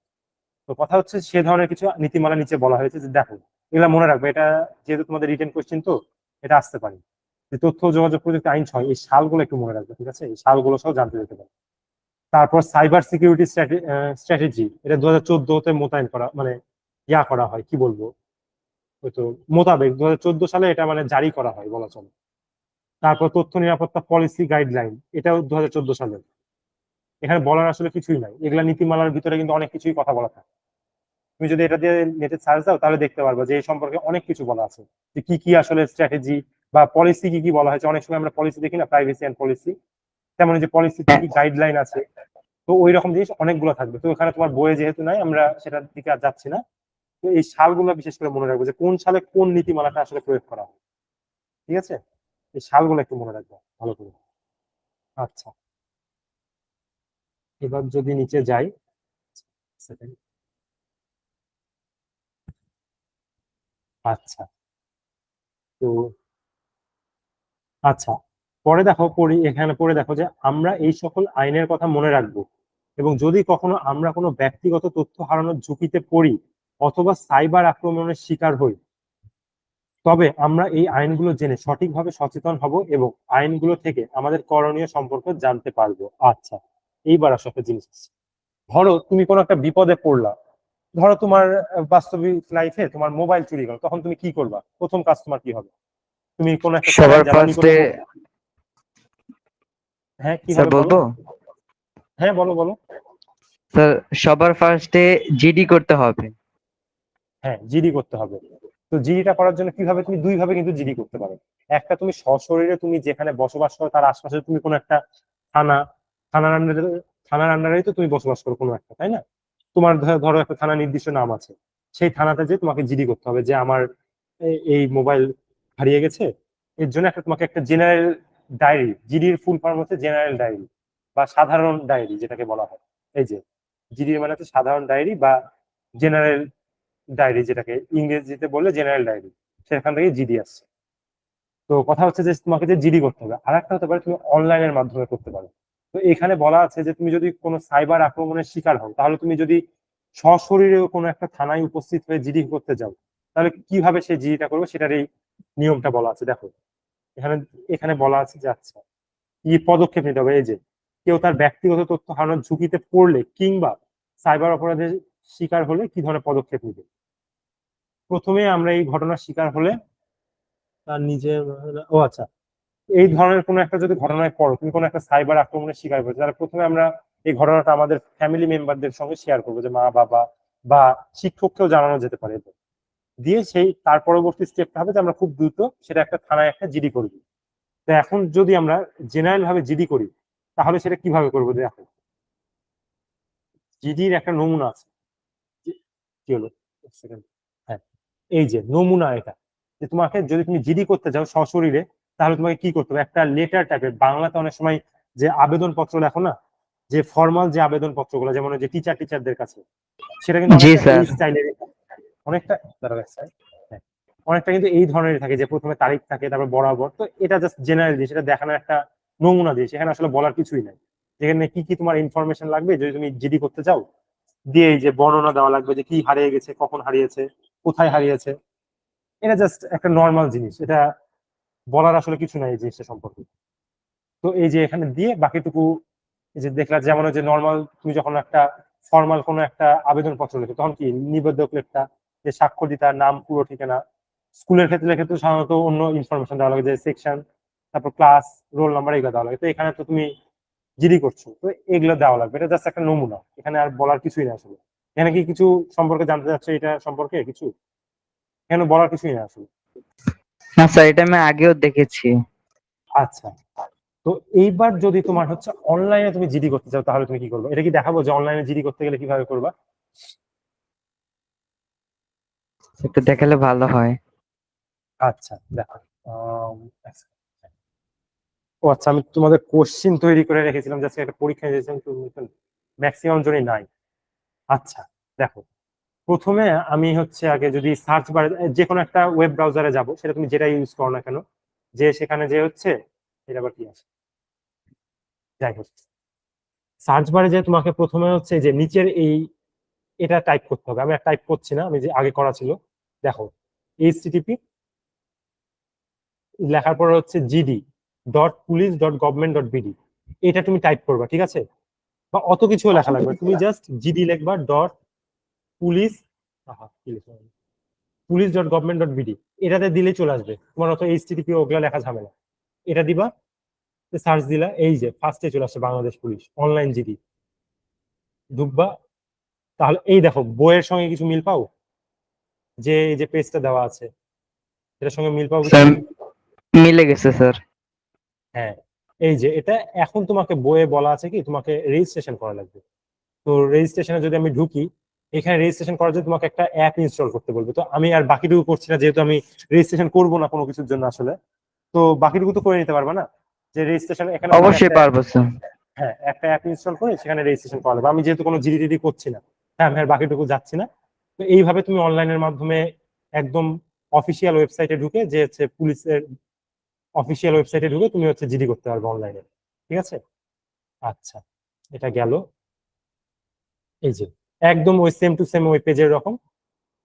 তো কথা হচ্ছে সে ধরনের কিছু নীতিমালা নিচে বলা হয়েছে, যে দেখো এগুলা মনে রাখবে, এটা যেহেতু তোমাদের রিটেন কোশ্চেন, তো এটা আসতে পারে। যে তথ্য ও যোগাযোগ প্রযুক্তি আইন 6, এই সালগুলো একটু মনে রাখবে, ঠিক আছে? এই সালগুলো সহ জানতে যেতে পারে। তারপর সাইবার সিকিউরিটি স্ট্র্যাটেজি, এটা 2014-তে মোতায়েন করা, মানে করা হয়, কি বলবো, হয়তো মোতাবেক 2014 সালে এটা মানে জারি করা হয় বলা চলে। তারপর তথ্য নিরাপত্তা পলিসি গাইডলাইন, এটাও 2014 সালে। এখানে বলার আসলে কিছুই নাই, এগুলা নীতিমালার ভিতরে কিন্তু অনেক কিছুই কথা বলা থাকে। তুমি যদি এটা দিয়ে নেটে সার্চ দাও তাহলে দেখতে পারবে যে এই সম্পর্কে অনেক কিছু বলা আছে, যে কি কি আসলে স্ট্র্যাটেজি বা পলিসি কি কি বলা হয়েছে। অনেক সময় আমরা পলিসি দেখি না, প্রাইভেসি এন্ড পলিসি, তেমন যে পলিসি কি হ্যাঁ, কি গাইডলাইন আছে। তো ওই রকম জিনিস অনেকগুলো থাকবে। তো ওখানে তোমার বইয়ে যেহেতু নাই, আমরা সেটার দিকে আর যাচ্ছি না। তো এই সালগুলো বিশেষ করে মনে রাখবো, যে কোন সালে কোন নীতিমালাটা আসলে প্রয়োগ করা হয়, ঠিক আছে? এই সালগুলো একটু মনে রাখবো ভালো করে। আচ্ছা, এবার যদি নিচে যাই, second, আচ্ছা, তো আচ্ছা, পরে দেখো, এখানে পড়ে দেখো যে আমরা এই সকল আইনের কথা মনে রাখবো, এবং যদি কখনো আমরা কোনো ব্যক্তিগত তথ্য হারানোর ঝুঁকিতে পড়ি অথবা সাইবার আক্রমণের শিকার হই, তবে আমরা এই আইনগুলো জেনে সঠিকভাবে সচেতন হব এবং আইনগুলো থেকে আমাদের করণীয় সম্পর্কে জানতে পারবো। আচ্ছা, এইবার আসলে একটা জিনিস আছে। ধরো তুমি কোনো একটা বিপদে পড়লা, ধরো তোমার বাস্তবিক লাইফে তোমার মোবাইল চুরি গেল, তখন তুমি কি করবা? প্রথম কাজ তোমার কি হবে? তুমি কোনো একটা সবার থানায় জ্বালানি করে ফার্স্টে হ্যাঁ, কি স্যার হবে বলো? বলবো। হ্যাঁ, বলো বলো। স্যার, সবার ফার্স্টে জিডি করতে হবে। হ্যাঁ, জিডি করতে হবে। তো জিডিটা করার জন্য কিভাবে, তুমি দুই ভাবে কিন্তু জিডি করতে পারো। একটা, তুমি সশরীরে তুমি যেখানে বসবাস করো তার আশপাশে তুমি কোনো একটা থানা, থানার আন্ডারে, থানার আন্ডারেই তো তুমি বসবাস করো কোনো একটা, তাই না? তোমার ধরো একটা থানা নির্দিষ্ট নাম আছে, সেই থানাতে যে তোমাকে জিডি করতে হবে, যে আমার এই মোবাইল হারিয়ে গেছে। এর জন্য একটা তোমাকে একটা জেনারেল ডায়েরি, জিডির ফুল ফর্ম হচ্ছে জেনারেল ডায়েরি বা সাধারণ ডায়েরি যেটাকে বলা হয়। এই যে জিডির মানে হচ্ছে সাধারণ ডায়েরি বা জেনারেল ডায়েরি, যেটাকে ইংরেজিতে বললে জেনারেল ডায়েরি, সেখান থেকে জিডি আসছে। তো কথা হচ্ছে যে তোমাকে যে জিডি করতে হবে। আর একটা হতে পারে তুমি অনলাইনের মাধ্যমে করতে পারো। তো এখানে বলা আছে যে তুমি যদি কোনো সাইবার আক্রমণের শিকার হও, তাহলে তুমি যদি সশরীরে কোনো একটা থানায় উপস্থিত হয়ে জিডি করতে যাও, তাহলে কিভাবে সেই জিডিটা করবে সেটার এই নিয়মটা বলা আছে। দেখো এখানে, এখানে বলা আছে যে আচ্ছা, কি পদক্ষেপ নিতে হবে। এই যে কেউ তার ব্যক্তিগত তথ্য হারানোর ঝুঁকিতে পড়লে কিংবা সাইবার অপরাধের শিকার হলে কি ধরনের পদক্ষেপ নিবে। প্রথমে আমরা এই ঘটনার শিকার হলে তার নিজের, ও আচ্ছা, এই ধরনের কোনো একটা যদি ঘটনায় পড়ো, তুমি কোনো একটা সাইবার আক্রমণের শিকার করেছো, তাহলে প্রথমে আমরা এই ঘটনাটা আমাদের ফ্যামিলি মেম্বারদের সঙ্গে শেয়ার করবো, যে মা বাবা বা শিক্ষককেও জানানো যেতে পারে। দিয়ে সেই তার পরবর্তী স্টেপটা হবে যে আমরা খুব দ্রুত সেটা একটা থানায় একটা জিডি করবো। তো এখন যদি আমরা জেনারেল ভাবে জিডি করি, তাহলে সেটা কিভাবে করবো? দেখো, জিডির একটা নমুনা আছে। কি হলো? এক সেকেন্ড। হ্যাঁ, এই যে নমুনা এটা, যে তোমাকে যদি তুমি জিডি করতে যাও সশরীরে, তাহলে তোমাকে কি করতে হবে? একটা লেটার টাইপের, বাংলাতে অনেক সময় যে আবেদন পত্র লেখো না, যে ফর্মাল যে আবেদন পত্রগুলো, যেমন ওই যে টিচারদের কাছে, সেটা কিন্তু জি অনেকটা এই স্যার। স্টাইলের। অনেকটা দাঁড়াও এক second। হ্যাঁ, অনেকটা কিন্তু এই ধরনের থাকে যে প্রথমে তারিখ থাকে তারপর বরাবর, তো এটা জাস্ট জেনারেল দিয়ে সেটা দেখানোর একটা নমুনা দিয়ে, সেখানে আসলে বলার কিছুই নাই। যেখানে কি কি তোমার ইনফরমেশন লাগবে যদি তুমি জিডি করতে চাও, দিয়ে এই যে বর্ণনা দেওয়া লাগবে যে কি হারিয়ে গেছে, কখন হারিয়েছে, কোথায় হারিয়েছে। এটা জাস্ট একটা নর্মাল জিনিস, এটা বলার আসলে কিছু নাই এই জিনিসটা সম্পর্কে। তো এই যে এখানে দিয়ে বাকিটুকু এই যে দেখলা, যেমন যে নর্মাল তুমি যখন একটা ফর্মাল কোনো একটা আবেদনপত্র লেখো তখন কি নিবন্ধক লেখা, যে স্বাক্ষর দিতা, নাম, পুরো ঠিকানা। স্কুলের ক্ষেত্রে সাধারণত অন্য ইনফরমেশন দেওয়া লাগে, যে সেকশন, তারপর ক্লাস, রোল নাম্বার, এগুলো দেওয়া লাগে। তো এখানে তো তুমি জিডি করছো, তো এগুলো দেওয়া লাগবে। এটা জাস্ট একটা নমুনা, এখানে আর বলার কিছুই না আসলে। এখানে কি কিছু সম্পর্কে জানতে চাচ্ছো, এটা সম্পর্কে কিছু? এখানে বলার কিছুই না আসলে। না স্যার, এটা আমি আগেও দেখেছি। আচ্ছা, তো এইবার যদি তোমার হচ্ছে অনলাইনে তুমি জিডি করতে চাও তাহলে তুমি কি করবে? এটা কি দেখাবো যে অনলাইনে জিডি করতে গেলে কিভাবে করবা? একটু দেখালে ভালো হয়। আচ্ছা দেখো, আচ্ছা। ও আচ্ছা, আমি তোমাদের কোশ্চিন তৈরি করে রেখেছিলাম, জাস্ট একটা পরীক্ষা দিয়েছিলাম, ম্যাক্সিমাম জনই নাই। আচ্ছা দেখো, প্রথমে আমি হচ্ছে আগে যদি সার্চ বারে যে কোনো একটা ওয়েব ব্রাউজারে যাব, সেটা তুমি যেটা ইউজ করো না কেন, যে সেখানে যে হচ্ছে এটা আবার কি আছে, যাই হোক, সার্চ বারে যে তোমাকে প্রথমে হচ্ছে যে নিচের এই এটা টাইপ করতে হবে। আমি আর টাইপ করছি না, আমি যে আগে করা ছিল। দেখো, এইচটিটিপি লেখার পর হচ্ছে gd.police.government.bd, এটা তুমি টাইপ করবা, ঠিক আছে? বা অত কিছু লেখা লাগবে, তুমি জাস্ট জিডি লিখবা ডট পুলিশ, পুলিশ.গভর্নমেন্ট.বিডি, এটাতে দিলেই চলে আসবে। তোমার অত এইচটিটিপি ওগুলা লেখা ঝামেলা। এটা দিবা, সার্চ দিলা, এই যে ফার্স্টে চলে আসছে বাংলাদেশ পুলিশ অনলাইন জিডি, ঢুকবা। তাহলে এই দেখো, বইয়ের সঙ্গে কিছু মিল পাও, যে এই যে পেজটা দেওয়া আছে এটার সঙ্গে মিল পাও কিছু? স্যার, মিলে গেছে স্যার। হ্যাঁ, এই যে এটা এখন তোমাকে বইয়ে বলা আছে কি তোমাকে রেজিস্ট্রেশন করা লাগবে। তো রেজিস্ট্রেশনে যদি আমি ঢুকি, এখানে রেজিস্ট্রেশন করার জন্য তোমাকে একটা অ্যাপ ইনস্টল করতে বলবে। তো আমি আর বাকিটুকু করছি না, যেহেতু আমি রেজিস্ট্রেশন করবো না কোনো কিছুর জন্য আসলে। তো বাকিটুকু তো করে নিতে পারবা না, যে রেজিস্ট্রেশন এখানে তোমাকে অবশ্যই একটা, পারবো স্যার। হ্যাঁ একটা অ্যাপ ইনস্টল করে সেখানে রেজিস্ট্রেশন করা লাগবে। আমি যেহেতু কোনো জিডি টিডি করছি না, হ্যাঁ আমি আর বাকিটুকু যাচ্ছি না। তো এইভাবে তুমি অনলাইনের মাধ্যমে একদম অফিসিয়াল ওয়েবসাইটে ঢুকে, যে হচ্ছে পুলিশের অফিসিয়াল ওয়েবসাইটে ঢুকে তুমি হচ্ছে জিডি করতে পারবে অনলাইনে, ঠিক আছে? আচ্ছা, এটা গেল। এই যে একদম ওই সেম টু সেম ওই পেজের রকম।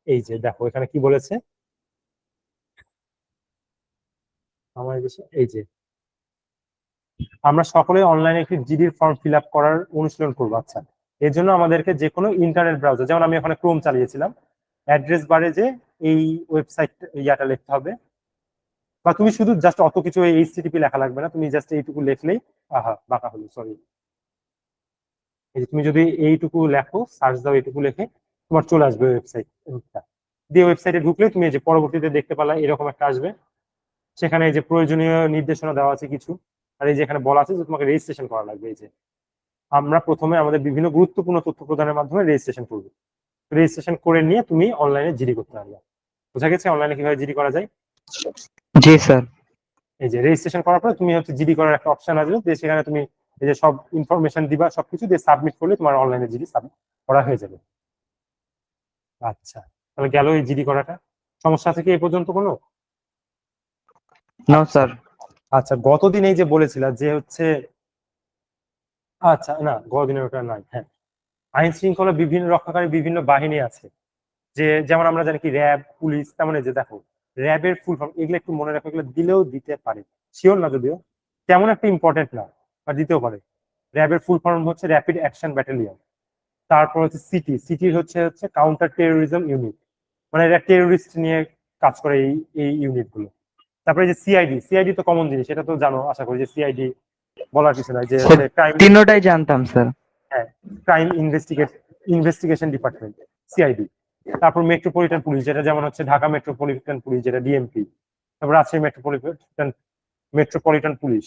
এই যে দেখো এখানে কি বলেছে আমার বিষয়, এই যে আমরা সকলে অনলাইনে একটি জিডির ফর্ম ফিল আপ করার অনুশীলন করবো। আচ্ছা, এর জন্য আমাদেরকে যে কোনো ইন্টারনেট ব্রাউজার, যেমন আমি ওখানে ক্রোম চালিয়েছিলাম, অ্যাড্রেস বারে যে এই ওয়েবসাইট ইয়াটা লিখতে হবে। বা তুমি শুধু জাস্ট অত কিছু এইচটিটিপি লেখা লাগবে না, তুমি জাস্ট এইটুকু লিখলেই, আহা বাঁকা হলো সরি, এই যে তুমি যদি এইটুকু লেখো, সার্চ দাও এইটুকু লেখে, তোমার চলে আসবে ওয়েবসাইট দিয়ে। ওয়েবসাইটে ঢুকলে তুমি এই যে পরবর্তীতে দেখতে পালা এরকম একটা আসবে, সেখানে এই যে প্রয়োজনীয় নির্দেশনা দেওয়া আছে কিছু। আর এই যে এখানে বলা আছে যে তোমাকে রেজিস্ট্রেশন করা লাগবে। এই যে আমরা প্রথমে আমাদের বিভিন্ন গুরুত্বপূর্ণ তথ্য প্রদানের মাধ্যমে রেজিস্ট্রেশন করবো। রেজিস্ট্রেশন করে নিয়ে তুমি অনলাইনে জিডি করতে পারবে। বোঝা গেছে অনলাইনে কিভাবে জিডি করা যায়? জি স্যার। এই যে রেজিস্ট্রেশন করার পরে তুমি হচ্ছে জিডি করার একটা অপশন আসবে, যে সেখানে তুমি এই যে সব ইনফরমেশন দিবা, সবকিছু দিয়ে সাবমিট করলে তোমার অনলাইনে জিডি সাবমিট করা হয়ে যাবে। আচ্ছা, তাহলে গেল এই জিডি করাটা। সমস্যা আছে কি এই পর্যন্ত কোনো? নো আচ্ছা স্যার। আচ্ছা, গতদিন এই যে বলেছিলা যে হচ্ছে, আচ্ছা না গতদিনের ওটা নাই, হ্যাঁ আইন শৃঙ্খলা বিভিন্ন রক্ষাকারী বিভিন্ন বাহিনী আছে, যে যেমন আমরা জানি কি র্যাব, পুলিশ, তেমন এই যে দেখো র্যাবের ফুল ফর্ম, এগুলো একটু মনে রাখো, এগুলো দিলেও দিতে পারে, শিওর না যদিও, তেমন একটা ইম্পর্টেন্ট না, বা দিতেও পারে। র্যাবের ফুল ফর্ম হচ্ছে র্যাপিড অ্যাকশন ব্যাটালিয়ন। তারপর হচ্ছে সিটি, সিটির হচ্ছে হচ্ছে কাউন্টার টেরোরিজম ইউনিট, মানে এরা টেরোরিস্ট নিয়ে কাজ করে এই এই ইউনিট গুলো। তারপরে যে সিআইডি, সিআইডি তো কমন জিনিস, এটা তো জানো আশা করি, যে সিআইডি বলার কিছু নাই, যে স্যার, হচ্ছে ক্রাইম, তিনটাই জানতাম স্যার। হ্যাঁ ক্রাইম ইনভেস্টিগেশন ডিপার্টমেন্ট, সিআইডি। তারপর মেট্রোপলিটন পুলিশ, যেটা যেমন হচ্ছে ঢাকা মেট্রোপলিটন পুলিশ, যেটা ডিএমপি। তারপর রাজশাহী মেট্রোপলিটন পুলিশ,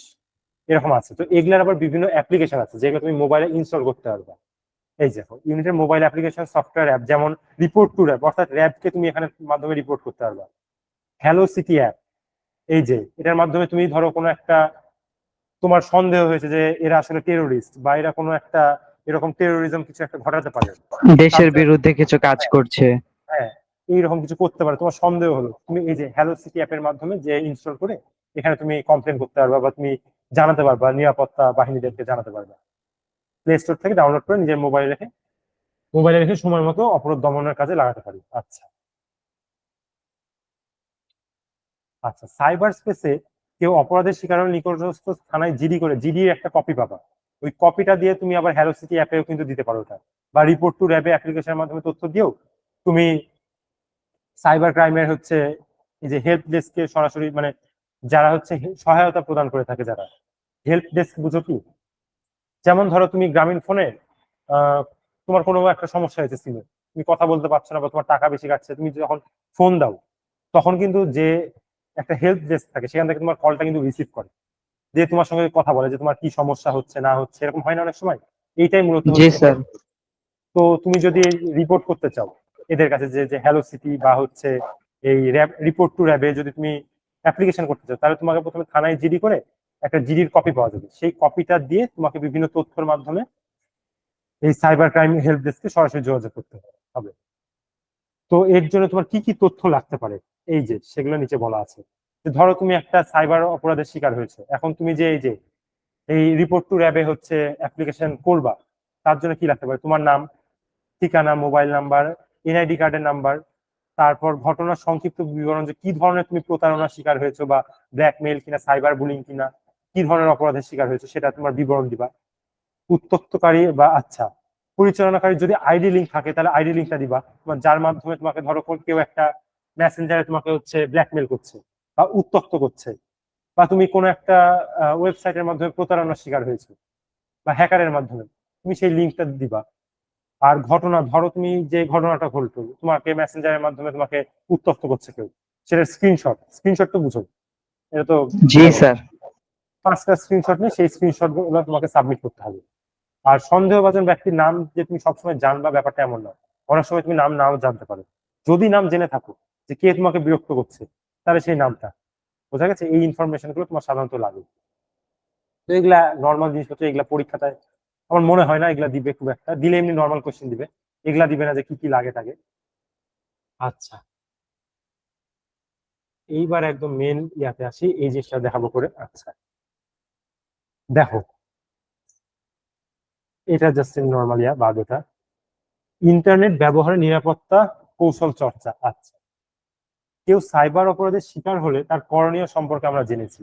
এরকম আছে। তো এগুলার আবার বিভিন্ন অ্যাপ্লিকেশন আছে যেগুলো তুমি মোবাইলে ইনস্টল করতে পারবে। এই দেখো ইউনিটের মোবাইল অ্যাপ্লিকেশন সফটওয়্যার অ্যাপ, যেমন রিপোর্ট টু র্যাব, অর্থাৎ র্যাবকে তুমি এখানে মাধ্যমে রিপোর্ট করতে পারবে। হ্যালো সিটি অ্যাপ, এই যে এটার মাধ্যমে তুমি ধরো কোনো একটা তোমার সন্দেহ হয়েছে যে এরা আসলে টেরোরিস্ট, বা এরা কোনো একটা এরকম টেরোরিজম কিছু একটা ঘটাতে পারে, তার দেশের জন্য, বিরুদ্ধে কিছু কাজ করছে। হ্যাঁ এইরকম কিছু করতে পারে, তোমার সন্দেহ হলো, তুমি এই যে হ্যালো সিটি অ্যাপের মাধ্যমে যে ইনস্টল করে এখানে তুমি কমপ্লেন করতে পারবা বা তুমি জানাতে পারবা, নিরাপত্তা বাহিনীদেরকে জানাতে পারবা। প্লে স্টোর থেকে ডাউনলোড করে নিজের মোবাইলে রেখে সময় মতো অপরাধ দমনের কাজে লাগাতে পারি। আচ্ছা আচ্ছা, সাইবার স্পেসে কেউ অপরাধের শিকার হলে নিকটস্থ থানায় জিডি করে জিডির একটা কপি পাবা। ওই কপিটা দিয়ে তুমি আবার হ্যালো সিটি অ্যাপেও কিন্তু দিতে পারো ওটা, বা রিপোর্ট টু র্যাবে অ্যাপ্লিকেশনের মাধ্যমে তথ্য দিয়েও তুমি সাইবার ক্রাইমের হচ্ছে এই যে হেল্প ডেস্ককে সরাসরি মানে যারা হচ্ছে সহায়তা প্রদান করে থাকে, যারা হেল্প ডেস্ক, বুঝো কি? যেমন ধরো তুমি গ্রামীণ ফোনে আহ তোমার কোনো একটা সমস্যা হয়েছে সিমে, তুমি কথা বলতে পারছো না বা তোমার টাকা বেশি কাটছে, তুমি যখন ফোন দাও তখন কিন্তু যে একটা হেল্প ডেস্ক থাকে সেখান থেকে তোমার কলটা কিন্তু রিসিভ করে, যে তোমার সঙ্গে কথা বলে যে তোমার কি সমস্যা হচ্ছে না হচ্ছে, এরকম হয় না অনেক সময়? এইটাই মূলত জি হচ্ছে স্যার। হেল্প। তো তুমি যদি রিপোর্ট করতে চাও এদের কাছে যে যে হ্যালো সিটি বা হচ্ছে এই র্যাব রিপোর্ট টু র্যাবে যদি তুমি অ্যাপ্লিকেশন করতে চাও, তাহলে তোমাকে প্রথমে থানায় জিডি করে একটা জিডির কপি পাওয়া যাবে, সেই কপিটা দিয়ে তোমাকে বিভিন্ন তথ্যের মাধ্যমে এই সাইবার ক্রাইম হেল্প ডেস্কে সরাসরি যোগাযোগ করতে হবে। তো এর জন্য তোমার কি কি তথ্য লাগতে পারে, এই যে সেগুলো নিচে বলা আছে। যে ধরো তুমি একটা সাইবার অপরাধের শিকার হয়েছে, এখন তুমি যে এই রিপোর্ট টু র্যাবে হচ্ছে অ্যাপ্লিকেশন করবা, তার জন্য কি লাগতে পারে? তোমার নাম, ঠিকানা, মোবাইল নাম্বার, এনআইডি কার্ডের নাম্বার, তারপর ঘটনার সংক্ষিপ্ত বিবরণ, যে কি ধরনের তুমি প্রতারণার শিকার হয়েছো বা ব্ল্যাকমেইল কিনা, সাইবার বুলিং কিনা, কি ধরনের অপরাধের শিকার হয়েছে সেটা তোমার বিবরণ দিবা। উত্তক্তকারী বা আচ্ছা পরিচালনাকারী যদি আইডি লিঙ্ক থাকে তাহলে আইডি লিঙ্কটা দিবা, তোমার যার মাধ্যমে তোমাকে ধরো কেউ একটা মেসেঞ্জারে তোমাকে হচ্ছে ব্ল্যাকমেল করছে বা উত্তক্ত করছে, বা তুমি কোনো একটা ওয়েবসাইটের মাধ্যমে প্রতারণার শিকার হয়েছে বা হ্যাকারের মাধ্যমে, তুমি সেই লিঙ্কটা দিবা। আর ঘটনা, ধরো তুমি যে ঘটনাটা ঘটলো তোমাকে মেসেঞ্জারের মাধ্যমে তোমাকে উত্তক্ত করছে কেউ, সেটা স্ক্রিনশট তো বুঝো, এটা তো জি জানো। স্যার। 5টা স্ক্রিনশট নিয়ে সেই স্ক্রিনশট গুলো তোমাকে সাবমিট করতে হবে। আর সন্দেহভাজন ব্যক্তির নাম যে তুমি সবসময় জানবা ব্যাপারটা এমন না, অনেক সময় তুমি নাম নাও জানতে পারো। যদি নাম জেনে থাকো যে কে তোমাকে বিরক্ত করছে, তাহলে সেই নামটা, বোঝা গেছে? এই ইনফরমেশন গুলো তোমার সাধারণত লাগে। তো এগুলা নর্মাল জিনিসপত্র, এগুলা পরীক্ষাটায় আমার মনে হয় না এগুলা দিবে খুব একটা, দিলে এমনি নর্মাল কোশ্চেন দিবে, এগুলা দিবে না যে কি কি লাগে থাকে। আচ্ছা, এইবার একদম মেন ইয়াতে আসি, এই জিনিসটা দেখাবো করে। আচ্ছা দেখো, এটা জাস্ট নর্মাল ইয়া বাদ, ওটা ইন্টারনেট ব্যবহারের নিরাপত্তা কৌশল চর্চা। আচ্ছা, কেউ সাইবার অপরাধের শিকার হলে তার করণীয় সম্পর্কে আমরা জেনেছি,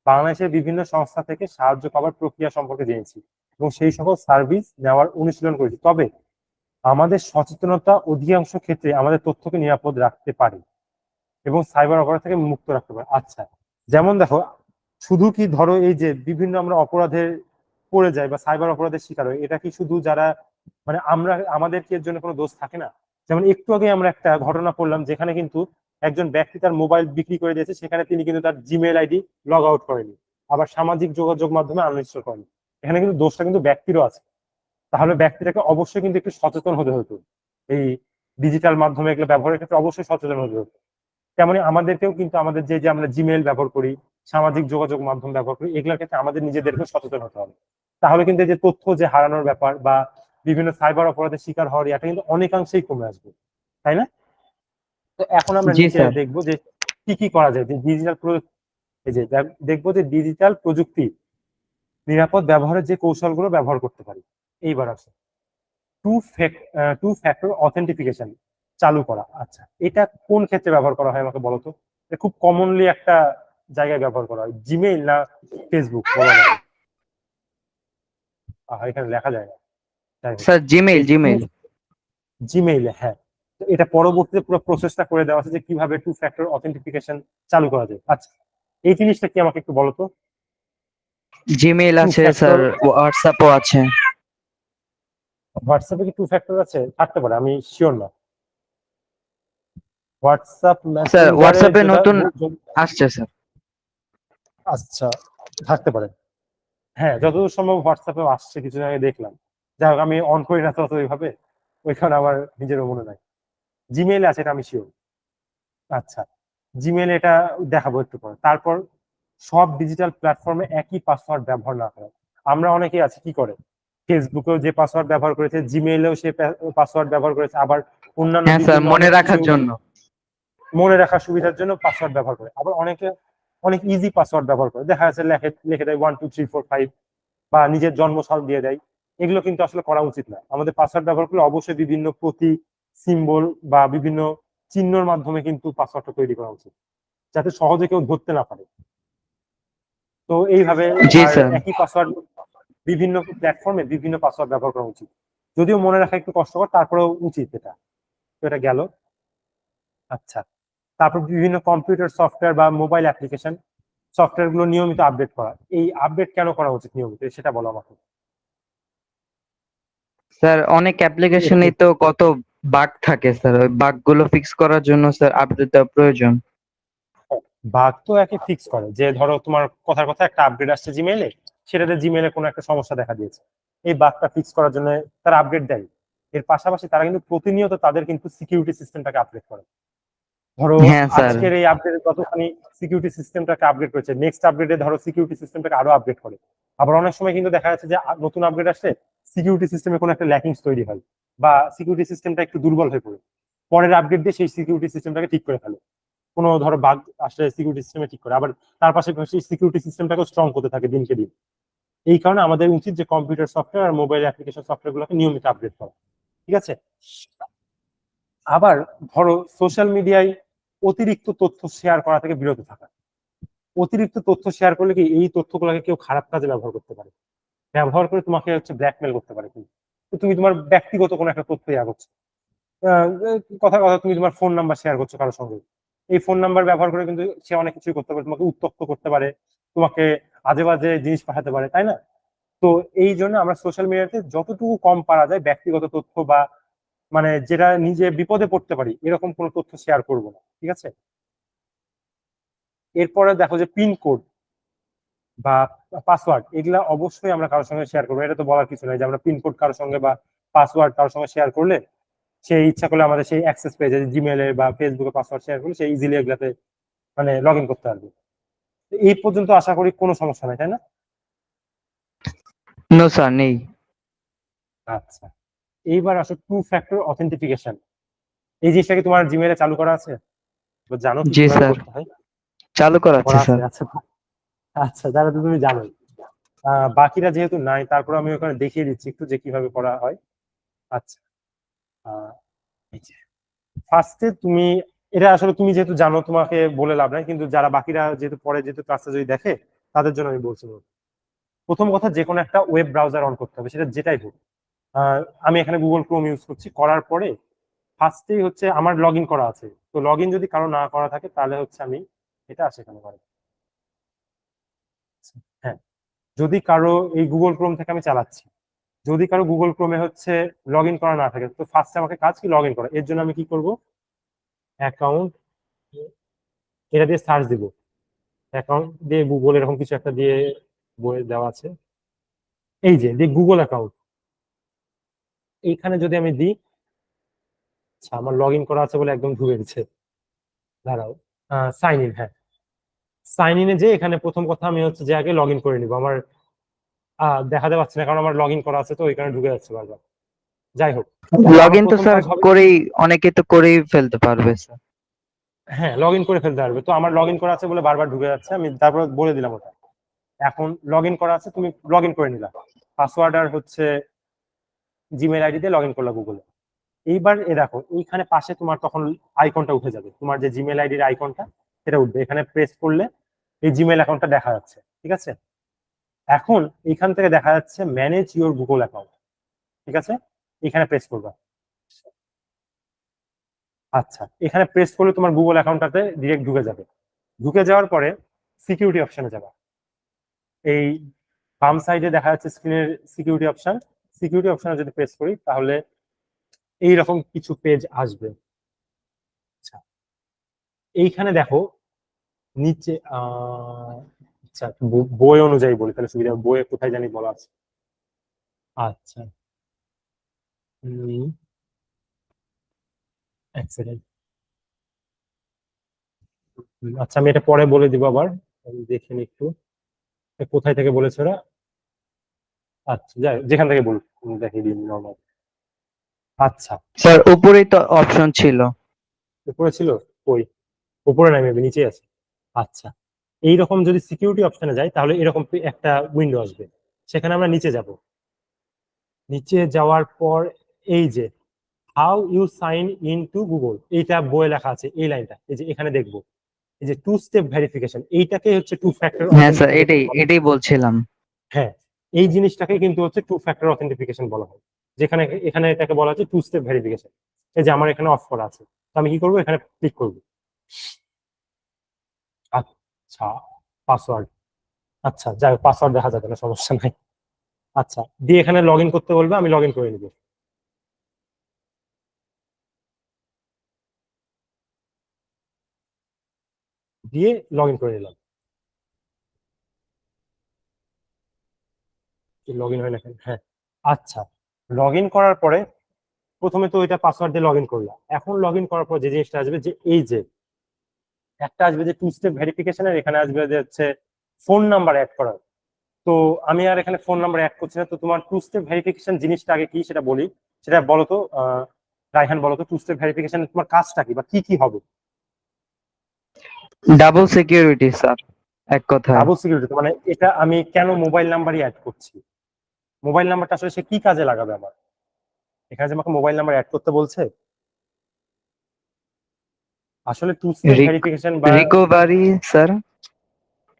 বাংলাদেশের বিভিন্ন সংস্থা থেকে সাহায্য পাওয়ার প্রক্রিয়া সম্পর্কে জেনেছি এবং সেই সকল সার্ভিস নেওয়ার অনুশীলন করেছি। তবে আমাদের সচেতনতা অধিকাংশ ক্ষেত্রে আমাদের তথ্যকে নিরাপদ রাখতে পারে এবং সাইবার অপরাধ থেকে মুক্ত রাখতে পারে। আচ্ছা, যেমন দেখো, শুধু কি ধরো এই যে বিভিন্ন আমরা অপরাধের পড়ে যাই বা সাইবার অপরাধের শিকার হই, এটা কি শুধু যারা মানে আমরা আমাদের কি এর জন্য কোনো দোষ থাকে না? যেমন একটু আগে আমরা একটা ঘটনা পড়লাম যেখানে কিন্তু একজন ব্যক্তি তার মোবাইল বিক্রি করে দিয়েছে, সেখানে তিনি কিন্তু তার জিমেল আইডি লগ আউট করেনি, আবার সামাজিক যোগাযোগ মাধ্যমে আনইনস্টল করেনি। এখানে কিন্তু দোষটা কিন্তু ব্যক্তিরও আছে। তাহলে ব্যক্তিটাকে অবশ্যই কিন্তু একটু সচেতন হতে হতো, এই ডিজিটাল মাধ্যমে এগুলো ব্যবহারের ক্ষেত্রে অবশ্যই সচেতন হতে হতো। তেমনি আমাদেরকেও কিন্তু আমাদের যে যে আমরা জিমেল ব্যবহার করি, সামাজিক যোগাযোগ মাধ্যম ব্যবহার করি, এগুলোর ক্ষেত্রে আমাদের নিজেদেরকে সচেতন হতে হবে। তাহলে কিন্তু এই যে তথ্য যে হারানোর ব্যাপার বা বিভিন্ন সাইবার অপরাধের শিকার হওয়ার এটা কিন্তু অনেকাংশেই কমে আসবে, তাই না? তো এখন আমরা জি নিচে স্যার। দেখবো যে কি কি করা যায়, যে এই যে দেখবো যে ডিজিটাল প্রযুক্তি নিরাপদ ব্যবহারের যে কৌশলগুলো ব্যবহার করতে পারি। এইবার আছে টু ফ্যাক্টর অথেন্টিফিকেশন চালু করা। আচ্ছা, এটা কোন ক্ষেত্রে ব্যবহার করা হয় আমাকে বলো তো? এটা খুব কমনলি একটা জায়গায় ব্যবহার করা হয়, জিমেইল না ফেসবুক, বলো আমাকে। এখানে লেখা যায় না, যাই হোক। স্যার জিমেইল এই জিমেইল। জিমেইলে, হ্যাঁ। তো এটা পরবর্তীতে পুরো প্রসেসটা করে দেওয়া আছে যে কিভাবে টু ফ্যাক্টর অথেন্টিফিকেশন চালু করা যায়। আচ্ছা, এই জিনিসটা কি আমাকে একটু বলো তো? জিমেইল টু আছে ফ্যাক্টর, স্যার, হোয়াটসঅ্যাপও আছে। হোয়াটসঅ্যাপে কি টু ফ্যাক্টর আছে? থাকতে পারে, আমি শিওর না। হোয়াটসঅ্যাপ স্যার মেসেঞ্জারে হোয়াটসঅ্যাপে যেটা, নতুন আসছে স্যার। আচ্ছা থাকতে পারে, হ্যাঁ যতদূর সম্ভব হোয়াটসঅ্যাপে আসছে, কিছুদিন আগে দেখলাম। যাই হোক, আমি অন করি না তো অত ওইভাবে, ওইখানে আমার নিজেরও মনে নাই। জিমেইলে আছে, এটা আমি শিওর। আচ্ছা, জিমেইল এটা দেখাবো একটু পরে। তারপর সব ডিজিটাল প্ল্যাটফর্মে একই পাসওয়ার্ড ব্যবহার না করা। আমরা অনেকেই আছে কি করে, ফেসবুকেও যে পাসওয়ার্ড ব্যবহার করেছে, জিমেইলেও সে পাসওয়ার্ড ব্যবহার করেছে, আবার অন্যান্য হ্যাঁ স্যার, বিভিন্ন মনে অনেক রাখার কিছু জন্য। মনে রাখার সুবিধার জন্য পাসওয়ার্ড ব্যবহার করে। আবার অনেকে অনেক ইজি পাসওয়ার্ড ব্যবহার করে, দেখা যাচ্ছে লিখে লিখে দেয় 1 2 3 4 5, বা নিজের জন্মসাল দিয়ে দেয়। এগুলো কিন্তু আসলে করা উচিত না। আমাদের পাসওয়ার্ড ব্যবহার করলে অবশ্যই বিভিন্ন প্রতীক, সিম্বল বা বিভিন্ন চিহ্নর মাধ্যমে কিন্তু পাসওয়ার্ডটা তৈরি করা উচিত, যাতে সহজে কেউ ধরতে না পারে। তো এইভাবে জি আর স্যার। একই পাসওয়ার্ড বিভিন্ন প্ল্যাটফর্মে বিভিন্ন পাসওয়ার্ড ব্যবহার করা উচিত, যদিও মনে রাখা একটু কষ্টকর, তারপরেও উচিত এটা। তো এটা গেল। আচ্ছা, তারপর বিভিন্ন কম্পিউটার সফটওয়্যার বা মোবাইল অ্যাপ্লিকেশন সফটওয়্যার গুলো নিয়মিত আপডেট করা। এই আপডেট কেন করা উচিত নিয়মিত, সেটা বলো আমাকে। স্যার অনেক অ্যাপ্লিকেশনে তো কত বাগ থাকে স্যার, ওই বাগ গুলো ফিক্স করার জন্য স্যার আপডেট দেওয়া প্রয়োজন। বাগ তো একে ফিক্স করে, যে ধরো তোমার কথার কথা একটা আপডেট আসছে জিমেইলে, সেটাতে জিমেইলে কোনো একটা সমস্যা দেখা দিয়েছে, এই বাগটা ফিক্স করার জন্য তারা আপডেট দেয়। এর পাশাপাশি তারা কিন্তু প্রতিনিয়ত তাদের কিন্তু সিকিউরিটি সিস্টেমটাকে আপডেট করে। ধরো হ্যাঁ স্যার। আজকের এই আপডেট কতখানি সিকিউরিটি সিস্টেমটাকে আপডেট করেছে, নেক্সট আপডেটে ধরো সিকিউরিটি সিস্টেমটাকে আরো আপডেট করে। আবার অনেক সময় কিন্তু দেখা যাচ্ছে যে নতুন আপডেট আসলে সিকিউরিটি সিস্টেমে কোনো একটা ল্যাকিংস তৈরি হয়, বা সিকিউরিটি সিস্টেমটা একটু দুর্বল হয়ে পড়ে, পরের আপডেট দিয়ে সেই সিকিউরিটি সিস্টেমটাকে ঠিক করে ফেলে। কোনো ধরো বাগ আসলে সিকিউরিটি সিস্টেমে ঠিক করে, আবার তার পাশাপাশি সিকিউরিটি সিস্টেমটাকে স্ট্রং করতে থাকে দিনকে দিন। এই কারণে আমাদের উচিত যে কম্পিউটার সফটওয়্যার আর মোবাইল অ্যাপ্লিকেশন সফটওয়্যার গুলোকে নিয়মিত আপডেট করা। ঠিক আছে। আবার ধরো সোশ্যাল মিডিয়ায় অতিরিক্ত তথ্য শেয়ার করা থেকে বিরত থাকা। অতিরিক্ত তথ্য শেয়ার করলে কি এই তথ্যগুলোকে কেউ খারাপ কাজে ব্যবহার করতে পারে, ব্যবহার করে তোমাকে হচ্ছে ব্ল্যাকমেল করতে পারে। কিন্তু তো তুমি তোমার ব্যক্তিগত কোনো একটা তথ্য ইয়া করছো, আহ, কথা কথা তুমি তোমার ফোন নাম্বার শেয়ার করছো কারোর সঙ্গে, এই ফোন নাম্বার ব্যবহার করে কিন্তু সে অনেক কিছুই করতে পারে, তোমাকে উত্তক্ত করতে পারে, তোমাকে আজে বাজে জিনিস পাঠাতে পারে, তাই না? তো এই জন্য আমরা সোশ্যাল মিডিয়াতে যতটুকু কম পারা যায় ব্যক্তিগত তথ্য বা মানে যেটা নিজে বিপদে পড়তে পারি এরকম কোনো তথ্য শেয়ার করবো না। ঠিক আছে। এরপরে দেখো যে পিনকোড বা পাসওয়ার্ড এগুলা অবশ্যই আমরা কারোর সঙ্গে শেয়ার করবো, এটা তো বলার কিছু নাই যে আমরা পিনকোড কারোর সঙ্গে বা পাসওয়ার্ড কারোর সঙ্গে শেয়ার করলে সে ইচ্ছা করলে আমাদের সেই অ্যাক্সেস পেয়ে যায়, জিমেলে বা ফেসবুকে পাসওয়ার্ড শেয়ার করলে সে ইজিলি এগুলাতে মানে লগ ইন করতে পারবে। তো এই পর্যন্ত আশা করি কোনো সমস্যা নাই, তাই না? নো স্যার, নেই। আচ্ছা, এইবার আসো টু ফ্যাক্টর অথেন্টিফিকেশন। এই জিনিসটা কি তোমার জিমেলে চালু করা আছে, বা জানো কি জি কিভাবে স্যার, করতে হয়? চালু করা আছে করা আছে, স্যার। আচ্ছা। আচ্ছা, তাহলে তো তুমি জানোই। বাকিরা যেহেতু নাই, তারপর আমি ওখানে দেখিয়ে দিচ্ছি একটু যে কিভাবে করা হয়। আচ্ছা, ফার্স্টে তুমি, এটা আসলে তুমি যেহেতু জানো তোমাকে বলে লাভ নাই, কিন্তু যারা বাকিরা যেহেতু পরে যেহেতু ক্লাসটা যদি দেখে তাদের জন্য আমি বলছি। প্রথম কথা, যে কোনো একটা ওয়েব ব্রাউজার অন করতে হবে, সেটা যেটাই হোক। আমি এখানে গুগল ক্রোম ইউজ করছি, করার পরে ফার্স্টেই হচ্ছে আমার লগ ইন করা আছে, তো লগ ইন যদি কারো না করা থাকে তাহলে হচ্ছে আমি এটা সেখানে করে। হ্যাঁ, যদি কারো এই গুগল ক্রোম থেকে আমি চালাচ্ছি, যদি কারো গুগল ক্রোমে হচ্ছে লগ ইন করা না থাকে, তো ফার্স্টে আমাকে কাজ কি লগ ইন করা। এর জন্য আমি কি করব, অ্যাকাউন্ট, এটা দিয়ে সার্চ দিব, অ্যাকাউন্ট দিয়ে গুগল এরকম কিছু একটা দিয়ে বলে দেওয়া আছে, এই যে গুগল অ্যাকাউন্ট, এইখানে যদি আমি দিই, আচ্ছা আমার লগ ইন করা আছে বলে একদম ঢুকে গেছে, দাঁড়াও। সাইন ইন, হ্যাঁ, সাইন ইনে যে এখানে প্রথম কথা আমি হচ্ছে যে আগে লগ ইন করে নিব। আমার দেখাতে পাচ্ছি না কারণ আমার লগ ইন করা আছে, তো এখানে ঢুকে যাচ্ছে বারবার। যাই হোক, তো লগ আমার ইন তো প্রথম স্যার কাজ হবে, করেই, অনেকে তো করেই ফেলতে পারবে স্যার। হ্যাঁ লগ ইন করে ফেলতে পারবে। তো আমার লগ ইন করা আছে বলে বারবার ঢুকে যাচ্ছে, আমি তারপর বলে দিলাম ওটা। এখন লগ ইন করা আছে, তুমি লগ ইন করে নিলা, পাসওয়ার্ড আর হচ্ছে জিমেল আইডি দিয়ে লগ ইন করলা গুগলে। এইবার দেখো এইখানে পাশে তোমার তখন আইকনটা উঠে যাবে, তোমার যে জিমেল আইডির আইকনটা সেটা উঠবে, এখানে প্রেস করলে এই জিমেল অ্যাকাউন্টটা দেখা যাচ্ছে। ঠিক আছে। এখন এখান থেকে দেখা যাচ্ছে ম্যানেজ ইউর গুগল অ্যাকাউন্ট। ঠিক আছে, এখানে প্রেস করবা। আচ্ছা, এখানে প্রেস করলে তোমার গুগল অ্যাকাউন্টটাতে ডিরেক্ট ঢুকে যাবে। ঢুকে যাওয়ার পরে সিকিউরিটি অপশনে যাবা। এই বাম সাইডে দেখা যাচ্ছে স্ক্রিনের সিকিউরিটি অপশন, সিকিউরিটি অপশনে যদি প্রেস করি তাহলে এইরকম কিছু পেজ আসবে। আচ্ছা, এইখানে দেখো নিচে আচ্ছা বই অনুযায়ী বলি তাহলে সুবিধা হবে। বইয়ে কোথায় জানি বলা আছে। আচ্ছা, এক সেকেন্ড। আচ্ছা, আমি এটা পরে বলে দিব আবার, আমি দেখে নিই একটু কোথায় থেকে বলেছে ওরা। আচ্ছা, যাই হোক, যেখান থেকে বল দেখিয়ে দিন নর্মাল। আচ্ছা, স্যার উপরেই তো অপশন ছিল। উপরে ছিল? ওই উপরে নাই, মেবি নিচে আছে। আচ্ছা, এইরকম যদি সিকিউরিটি অপশনে যাই তাহলে এরকম একটা উইন্ডো আসবে। সেখানে আমরা নিচে যাব। নিচে যাওয়ার পর এই যে how you sign in to Google, এইটা বইয়ে লেখা আছে, এই লাইনটা এই যে এখানে দেখবো, এই যে টু স্টেপ ভেরিফিকেশন, এইটাকে হচ্ছে টু ফ্যাক্টর হ্যাঁ স্যার, অথেন্টিফিকেশন এটাই বলা হয়। এটাই বলছিলাম। হ্যাঁ, এই জিনিসটাকে কিন্তু হচ্ছে টু ফ্যাক্টর অথেন্টিফিকেশন বলা হয়, যেখানে এখানে এটাকে বলা হচ্ছে টু স্টেপ ভেরিফিকেশন। এই যে আমার এখানে অফ করা আছে, তো আমি কি করবো, এখানে ক্লিক করবো। আচ্ছা, পাসওয়ার্ড, আচ্ছা যাই হোক, পাসওয়ার্ড দেখা যাবে না, সমস্যা নাই। আচ্ছা, দিয়ে এখানে লগ ইন করতে বলবে, আমি লগ ইন করে নিবো। দিয়ে লগ ইন করে নিলাম। লগ ইন হয় না কেন? হ্যাঁ, আচ্ছা, লগ ইন করার পরে প্রথমে তো ওইটা পাসওয়ার্ড দিয়ে লগ ইন করলাম। এখন লগ ইন করার পর যে জিনিসটা আসবে, যে এই যে একটা আসবে যে টু স্টেপ ভেরিফিকেশনের, এখানে আসবে যে হচ্ছে ফোন নাম্বার অ্যাড করার। তো আমি আর এখানে ফোন নাম্বার অ্যাড করছি না। তো তোমার টু স্টেপ ভেরিফিকেশন জিনিসটা আগে কি সেটা বলি, সেটা বলো তো। রাইহান বলো তো, টু স্টেপ ভেরিফিকেশন তোমার কাজটা কি বা কি কি হবে? ডাবল সিকিউরিটি স্যার, এক কথায়। ডাবল সিকিউরিটি, মানে এটা আমি কেন মোবাইল নাম্বারই অ্যাড করছি? মোবাইল নাম্বারটা আসলে সে কি কাজে লাগাবে আমার? এখানে যে আমাকে মোবাইল নাম্বার অ্যাড করতে বলছে, আসলে টু স্টেপ ভেরিফিকেশন বা রিকভারি স্যার।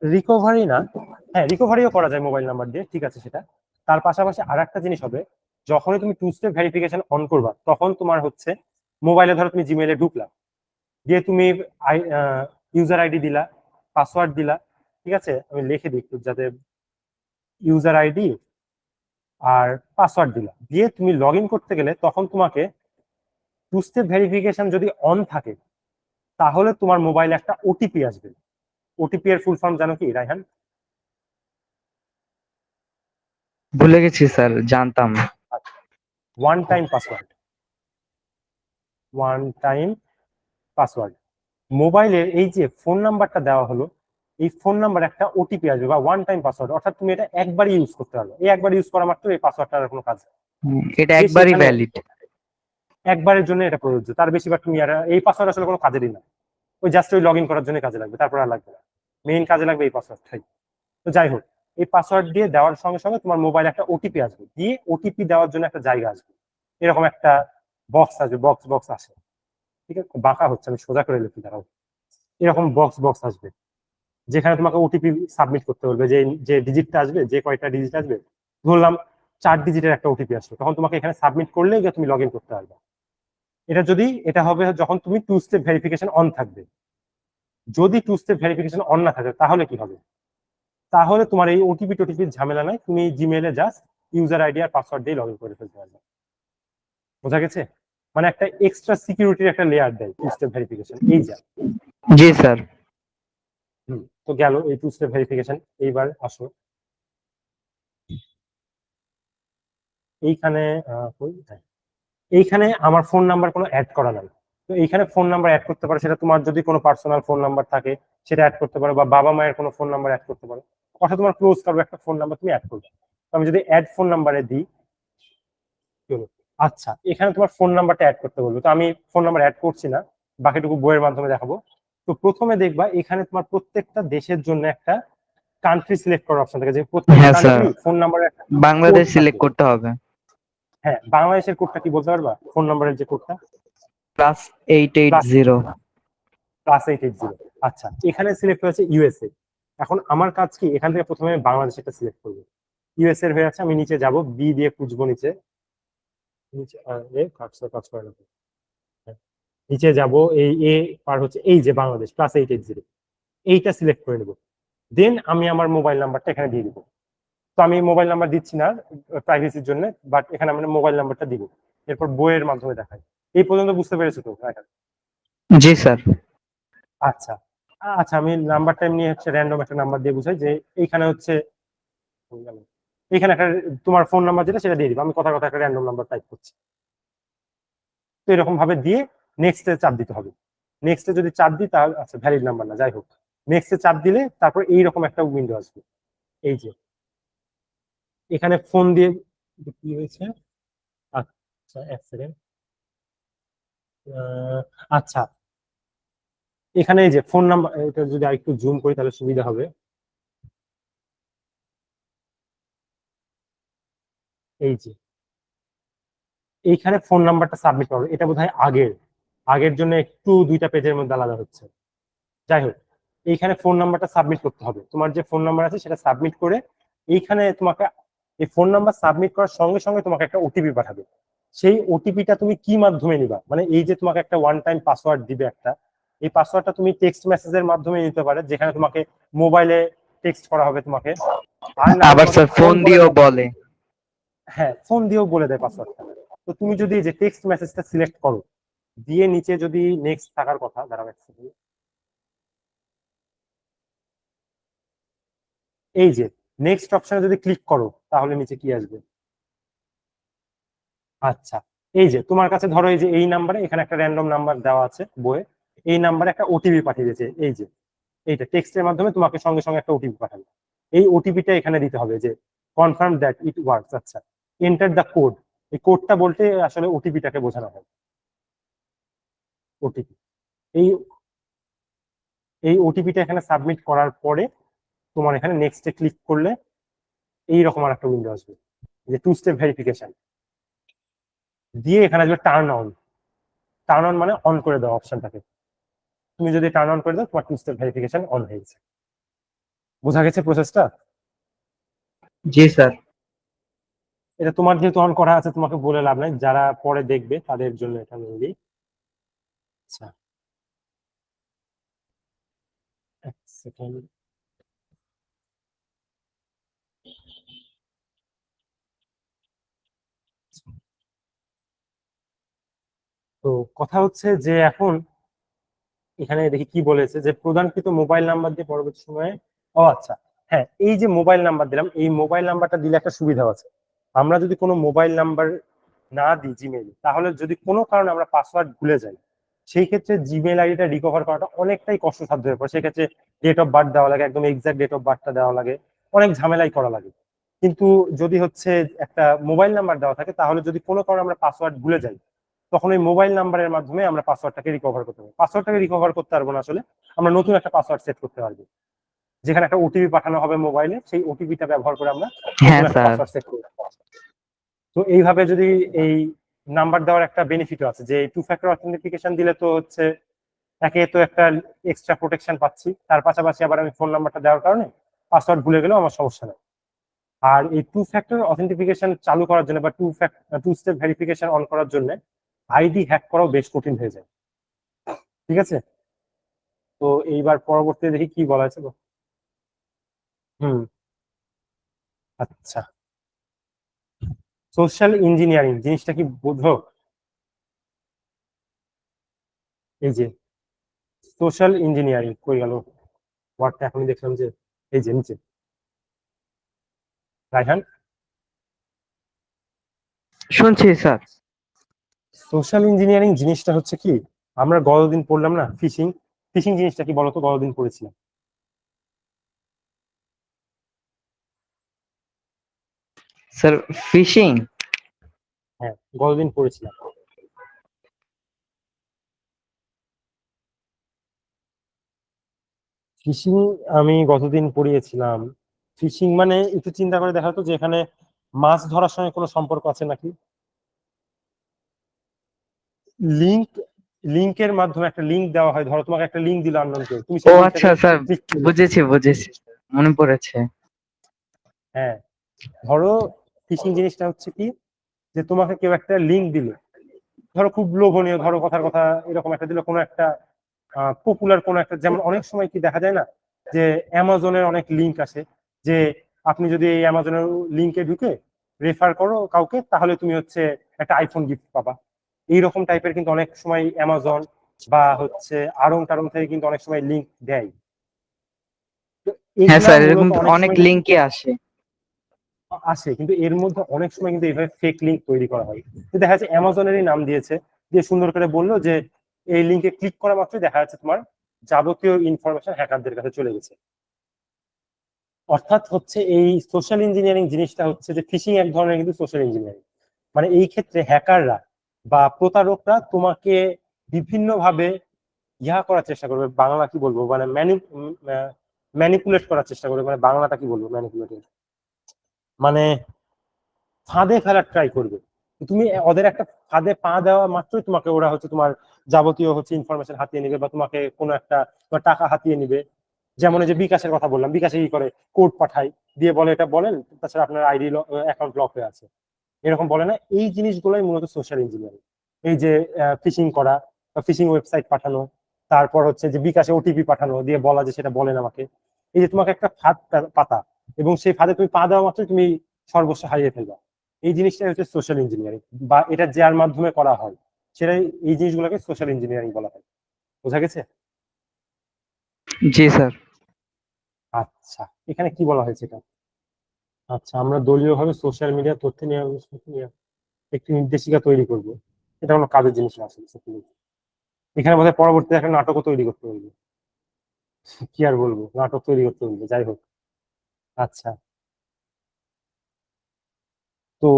রিকভারি না, হ্যাঁ রিকভারিও করা যায় মোবাইল নাম্বার দিয়ে, ঠিক আছে সেটা। তার পাশাপাশি আর একটা জিনিস হবে, যখনই তুমি টু স্টেপ ভেরিফিকেশন অন করবা, তখন তোমার হচ্ছে মোবাইলে, ধরো তুমি জিমেইলে ঢুকলা, দিয়ে তুমি ইউজার আইডি দিলা, পাসওয়ার্ড দিলা, ঠিক আছে, আমি লিখে দিই একটু যাতে, ইউজার আইডি আর পাসওয়ার্ড দিলা, দিয়ে তুমি লগ ইন করতে গেলে তখন তোমাকে টু স্টেপ ভেরিফিকেশন যদি অন থাকে, তাহলে তোমার মোবাইলে একটা ওটিপি আসবে। ওটিপি এর ফুল ফর্ম জানো কি রাইহান? ভুলে গেছি স্যার, জানতাম। One time password. One time password, মোবাইলের এই যে ফোন নাম্বারটা দেওয়া হলো, এই ফোন নাম্বার একটা ওটিপি আসবে বা ওয়ান টাইম পাসওয়ার্ড, অর্থাৎ তুমি এটা একবারই ইউজ করতে পারবে। এই একবার ইউজ করা মাত্র এই পাসওয়ার্ডটার কোনো কাজ নেই। এটা যে একবারই সেখানে ভ্যালিড। একবারের জন্য এটা প্রযোজ্য, তার বেশিবার তুমি আর এই পাসওয়ার্ড আসলে কোনো কাজেরই না, ওই জাস্ট ওই লগ ইন করার জন্য কাজে লাগবে, তারপর আর লাগবে না। মেইন কাজে লাগবে এই পাসওয়ার্ডটাই। তো যাই হোক, এই পাসওয়ার্ড দিয়ে দেওয়ার সঙ্গে সঙ্গে তোমার মোবাইলে একটা ওটিপি আসবে, দিয়ে ওটিপি দেওয়ার জন্য একটা জায়গা আসবে, এরকম একটা বক্স আসবে, বক্স বক্স আসে, ঠিক আছে, বাঁকা হচ্ছে, আমি সোজা করে লিখি দাঁড়াও। এরকম বক্স বক্স আসবে, যেখানে তোমাকে ওটিপি সাবমিট করতে বলবে, যে যে ডিজিটটা আসবে, যে কয়টা ডিজিট আসবে, ধরলাম 4 ডিজিটের একটা ওটিপি আসবে, তখন তোমাকে এখানে সাবমিট করলেই গিয়ে তুমি লগ ইন করতে পারবে। এটা হবে যখন তুমি টু স্টেপ ভেরিফিকেশন অন থাকবে। যদি টু স্টেপ ভেরিফিকেশন অন না থাকে তাহলে কি হবে? তাহলে তোমার এই ওটিপি টোটিপির ঝামেলা নাই, তুমি জিমেইলে জাস্ট ইউজার আইডি আর পাসওয়ার্ড দিয়ে লগ ইন করে ফেলতে পারবে। বোঝা গেছে? মানে একটা এক্সট্রা সিকিউরিটির একটা লেয়ার দেয় টু স্টেপ ভেরিফিকেশন, এই যা। জি স্যার। তো গেল এই টু স্টেপ ভেরিফিকেশন। এইবার আসো এইখানে, হ্যাঁ, এইখানে আমার ফোন নাম্বার কোনো অ্যাড করা নাই। তো এইখানে ফোন নাম্বার অ্যাড করতে পারো, সেটা তোমার যদি কোনো পার্সোনাল ফোন নাম্বার থাকে সেটা অ্যাড করতে পারো, বা বাবা মায়ের কোনো ফোন নাম্বার অ্যাড করতে পারো, অর্থাৎ তোমার ক্লোজ কারো একটা ফোন নাম্বার তুমি অ্যাড করবে। তো আমি যদি অ্যাড ফোন নাম্বারে দিই, কি হলো? আচ্ছা, এখানে তোমার ফোন নাম্বারটা অ্যাড করতে বলবো, তো আমি ফোন নাম্বার অ্যাড করছি না, বাকিটুকু বইয়ের মাধ্যমে দেখাবো। তো প্রথমে দেখবা এখানে তোমার প্রত্যেকটা দেশের জন্য একটা কান্ট্রি সিলেক্ট করার অপশন থাকে, যে প্রত্যেকটা হ্যাঁ স্যার, কান্ট্রি ফোন নাম্বারের একটা কোড বাংলাদেশ থাকে। সিলেক্ট করতে হবে। হ্যাঁ, বাংলাদেশের কোডটা কি বলতে পারবা, ফোন নাম্বারের যে কোডটা? Plus eight eight plus zero +880। আচ্ছা, এখানে সিলেক্ট হয়েছে ইউএসএ। এখন আমার কাজ কি, এখান থেকে প্রথমে বাংলাদেশ একটা সিলেক্ট করবো। ইউএসএ হয়ে আছে, আমি নিচে যাব, বি দিয়ে খুঁজবো নিচে। নিচে কাজ করে না তো। হ্যাঁ, নিচে যাব, এই এ পার হচ্ছে, এই যে বাংলাদেশ +880, এইটা সিলেক্ট করে নেবো। দেন আমি আমার মোবাইল নাম্বারটা এখানে দিয়ে দিব। তো আমি মোবাইল নাম্বার দিচ্ছি না প্রাইভেসির জন্য, বাট এখানে আমরা মোবাইল নাম্বারটা দিব। এরপর বইয়ের মাধ্যমে দেখাই। এই পর্যন্ত বুঝতে পেরেছো তো? হ্যাঁ। জি স্যার। আচ্ছা, আচ্ছা, আমি নাম্বারটা এমনি হচ্ছে র্যান্ডম একটা নাম্বার দিয়ে বুঝাই, যে এইখানে হচ্ছে এখানে একটা তোমার ফোন নাম্বার যেটা সেটা দিয়ে দিবা, আমি কথা কথা একটা র্যান্ডম নাম্বার টাইপ করছি। তো এরকম ভাবে দিয়ে নেক্সটে চাপ দিতে হবে। নেক্সটে যদি চাপ দিই তাহলে, আচ্ছা ভ্যালিড নাম্বার না, যাই হোক, নেক্সটে চাপ দিলে তারপর এইরকম একটা উইন্ডো আসবে। এই যে এখানে ফোন দিয়ে, কি হয়েছে, আচ্ছা এক সেকেন্ড, আচ্ছা, এখানে এই যে ফোন নাম্বার, এটা যদি আরেকটু জুম করি তাহলে সুবিধা হবে। এই যে এইখানে ফোন নাম্বারটা সাবমিট করো, এটা বোধহয় আগের আগের জন্য একটু দুইটা পেজের মধ্যে আলাদা হচ্ছে। যাই হোক, এইখানে ফোন নাম্বারটা সাবমিট করতে হবে, তোমার যে ফোন নাম্বার আছে সেটা সাবমিট করে এইখানে তোমাকে এই ফোন নাম্বার সাবমিট করার সঙ্গে সঙ্গে তোমাকে একটা ওটিপি পাঠাবে। সেই ওটিপিটা তুমি কি মাধ্যমে নিবা, মানে এই যে তোমাকে একটা ওয়ান টাইম পাসওয়ার্ড দিবে একটা, এই পাসওয়ার্ডটা তুমি টেক্সট মেসেজের মাধ্যমে নিতে পারে, যেখানে তোমাকে মোবাইলে টেক্সট করা হবে তোমাকে, আর নাহলে আবার তোমাকে স্যার ফোন ফোন কলের দিয়েও মাধ্যমে। বলে। হ্যাঁ, ফোন দিয়েও বলে দেয় পাসওয়ার্ডটা। তো তুমি যদি এই যে টেক্সট মেসেজটা সিলেক্ট করো, দিয়ে নিচে যদি নেক্সট থাকার কথা, দাঁড়াও এক second। এই যে নেক্সট অপশনে যদি ক্লিক করো তাহলে নিচে কি আসবে? আচ্ছা, এই যে তোমার কাছে ধরো এই যে এই নাম্বারে, এখানে একটা র্যান্ডম নাম্বার দেওয়া আছে বইয়ে, এই নাম্বারে একটা ওটিপি পাঠিয়ে দিয়েছে, এই যে এইটা টেক্সটের মাধ্যমে তোমাকে সঙ্গে সঙ্গে একটা ওটিপি পাঠাবে। এই ওটিপিটা এখানে দিতে হবে যে কনফার্ম দ্যাট ইট ওয়ার্কস। আচ্ছা, এন্টার দ্য কোড, এই কোডটা বলতে আসলে ওটিপিটাকে বোঝানো হয়, ওটিপি। এই এই ওটিপিটা এখানে সাবমিট করার পরে তোমার এখানে নেক্সটে ক্লিক করলে এইরকম আর একটা উইন্ডো আসবে, যে টু স্টেপ ভেরিফিকেশন, দিয়ে এখানে আসবে টার্ন অন। টার্ন অন মানে অন করে দাও অপশনটাকে, তুমি যদি টার্ন অন করে দাও তোমার টু স্টেপ ভেরিফিকেশন অন হয়ে গেছে। বোঝা গেছে প্রসেসটা? জি স্যার। এটা তোমার যেহেতু অন করা আছে তোমাকে বলে লাভ নাই, যারা পরে দেখবে তাদের জন্য এটা মেনলি। আচ্ছা, এক সেকেন্ড। তো কথা হচ্ছে যে এখন এখানে দেখি কি বলেছে, যে প্রদানকৃত মোবাইল নাম্বার দিয়ে পরবর্তী সময়ে। ও আচ্ছা, হ্যাঁ, এই যে মোবাইল নাম্বার দিলাম, এই মোবাইল নাম্বারটা দিলে একটা সুবিধা আছে। আমরা যদি কোনো মোবাইল নাম্বার না দিই জিমেইলে, তাহলে যদি কোনো কারণে আমরা পাসওয়ার্ড ভুলে যাই, সেই ক্ষেত্রে জিমেইল আইডিটা রিকভার করাটা অনেকটাই কষ্টসাধ্য হয়ে পড়ে। সেক্ষেত্রে ডেট অফ বার্থ দেওয়া লাগে, একদম এক্সাক্ট ডেট অফ বার্থটা দেওয়া লাগে, অনেক ঝামেলাই করা লাগে। কিন্তু যদি হচ্ছে একটা মোবাইল নাম্বার দেওয়া থাকে, তাহলে যদি কোনো কারণে আমরা পাসওয়ার্ড ভুলে যাই, তখন ওই মোবাইল নাম্বারের মাধ্যমে আমরা পাসওয়ার্ডটাকে রিকভার করতে পারবো। পাসওয়ার্ডটাকে রিকভার করতে পারবো না আসলে, আমরা নতুন একটা পাসওয়ার্ড সেট করতে পারবো, যেখানে একটা ওটিপি পাঠানো হবে মোবাইলে, সেই ওটিপিটা ব্যবহার করে আমরা নতুন হ্যাঁ একটা স্যার। পাসওয়ার্ড সেট করবো। তো এইভাবে যদি এই নাম্বার দেওয়ার একটা বেনিফিটও আছে, যে টু ফ্যাক্টর অথেন্টিফিকেশন দিলে তো হচ্ছে একে তো একটা এক্সট্রা প্রোটেকশন পাচ্ছি, তার পাশাপাশি আবার আমি ফোন নাম্বারটা দেওয়ার কারণে পাসওয়ার্ড ভুলে গেলেও আমার সমস্যা নেই। আর এই টু ফ্যাক্টর অথেন্টিফিকেশন চালু করার জন্য বা টু স্টেপ ভেরিফিকেশন অন করার জন্য আইডি হ্যাক করাও বেশ কঠিন হয়ে যায়। ঠিক আছে, তো এইবার পরবর্তী দেখি কি বলা আছে। হুম, আচ্ছা, সোশ্যাল ইঞ্জিনিয়ারিং জিনিসটা কি বুঝো? এই যে সোশ্যাল ইঞ্জিনিয়ারিং কই গেল ওয়ার্ডটা, এখনই দেখলাম যে এই যে নিচে। রাইহান, শুনছি স্যার। সোশ্যাল ইঞ্জিনিয়ারিং জিনিসটা হচ্ছে কি, আমরা গতদিন পড়লাম না ফিশিং, ফিশিং জিনিসটা কি বলতো, গতদিন পড়েছিলাম। Sir phishing. হ্যাঁ, গতদিন পড়েছিলাম। ফিশিং আমি গতদিন পড়িয়েছিলাম। ফিশিং মানে একটু চিন্তা করে দেখা তো, যে এখানে মাছ ধরার সঙ্গে কোনো সম্পর্ক আছে নাকি? লিংক, লিংকের মাধ্যমে একটা লিংক দেওয়া হয়, ধরো তোমাকে একটা লিংক দিল আননোন কেউ, তুমি ও সেই আচ্ছা লিংকটাকে স্যার, ক্লিক করলে। বুঝেছি বুঝেছি, মনে পড়েছে। হ্যাঁ, ধরো ফিশিং জিনিসটা হচ্ছে কি, যে তোমাকে কেউ একটা লিংক দিল, ধরো খুব লোভনীয়, ধরো কথার কথা এরকম একটা দিল, কোনো একটা পপুলার কোনো একটা, যেমন অনেক সময় কি দেখা যায় না, যে অ্যামাজনের অনেক লিংক আসে, যে আপনি যদি এই অ্যামাজনের লিংকে ঢুকে রেফার করো কাউকে, তাহলে তুমি হচ্ছে একটা আইফোন গিফট পাবা। এইরকম টাইপের কিন্তু অনেক সময় অ্যামাজন বা হচ্ছে আড়ং টাড়ং থেকে কিন্তু অনেক সময় লিংক দেয়। তো হ্যাঁ এগুলা স্যার, এরকম মূলত তো অনেক অনেক সময় লিঙ্কই আসে। আসে, কিন্তু এর মধ্যে অনেক সময় কিন্তু এইভাবে ফেক লিঙ্ক তৈরি করা হয়। তো দেখা যাচ্ছে অ্যামাজনেরই নাম দিয়েছে, দিয়ে সুন্দর করে বললো যে এই লিঙ্কে ক্লিক করা মাত্রই দেখা যাচ্ছে তোমার যাবতীয় ইনফরমেশন হ্যাকারদের কাছে চলে গেছে। অর্থাৎ হচ্ছে এই সোশ্যাল ইঞ্জিনিয়ারিং জিনিসটা হচ্ছে যে ফিশিং এক ধরনের কিন্তু সোশ্যাল ইঞ্জিনিয়ারিং, মানে এই ক্ষেত্রে হ্যাকাররা বা প্রতারকরা তোমাকে বিভিন্ন ভাবে ইহা করার চেষ্টা করবে, বাংলা কি বলবো, মানে ম্যানিপুলেট করার চেষ্টা করবে, মানে বাংলাটা কি বলবো, ম্যানিপুলেট, মানে ফাঁদে ফেলার ট্রাই করবে। তুমি ওদের একটা ফাঁদে পা দেওয়া মাত্রই তোমাকে ওরা হচ্ছে তোমার যাবতীয় হচ্ছে ইনফরমেশন হাতিয়ে নিবে, বা তোমাকে কোনো একটা তোমার টাকা হাতিয়ে নিবে। যেমন এই যে বিকাশের কথা বললাম, বিকাশে কি করে, কোড পাঠায়, দিয়ে বলে এটা বলেন, তাছাড়া আপনার আইডি অ্যাকাউন্ট লক হয়ে আছে, এরকম বলে না। এই জিনিসগুলোই মূলত সোশ্যাল ইঞ্জিনিয়ারিং। এই যে ফিশিং করা বা ফিশিং ওয়েবসাইট পাঠানো, তারপর হচ্ছে যে বিকাশে ওটিপি পাঠানো, দিয়ে বলা যে সেটা বলেন আমাকে। এই যে তোমাকে একটা ফাঁদ পাতা, এবং সেই ফাঁদে তুমি পা দেওয়া মাত্র তুমি সর্বস্ব হারিয়ে ফেলবা। এই জিনিসটাই হচ্ছে সোশ্যাল ইঞ্জিনিয়ারিং, বা এটা যার মাধ্যমে করা হয় সেটাই, এই জিনিসগুলোকে সোশ্যাল ইঞ্জিনিয়ারিং বলা হয়। বোঝা গেছে? জি স্যার। আচ্ছা, এখানে কি বলা হয়েছে এটা? আচ্ছা, আমরা দলীয়ভাবে সোশ্যাল মিডিয়া তথ্য নিয়ে একটি নির্দেশিকা তৈরি করব। এটা কোনো কাজের জিনিস না আসলে সত্যি বলতে। এখানে বোধহয় পরবর্তীতে একটা নাটকও তৈরি করতে বলবে। কি আর বলবো, নাটক তৈরি করতে বলবে, যাই হোক। আচ্ছা, তো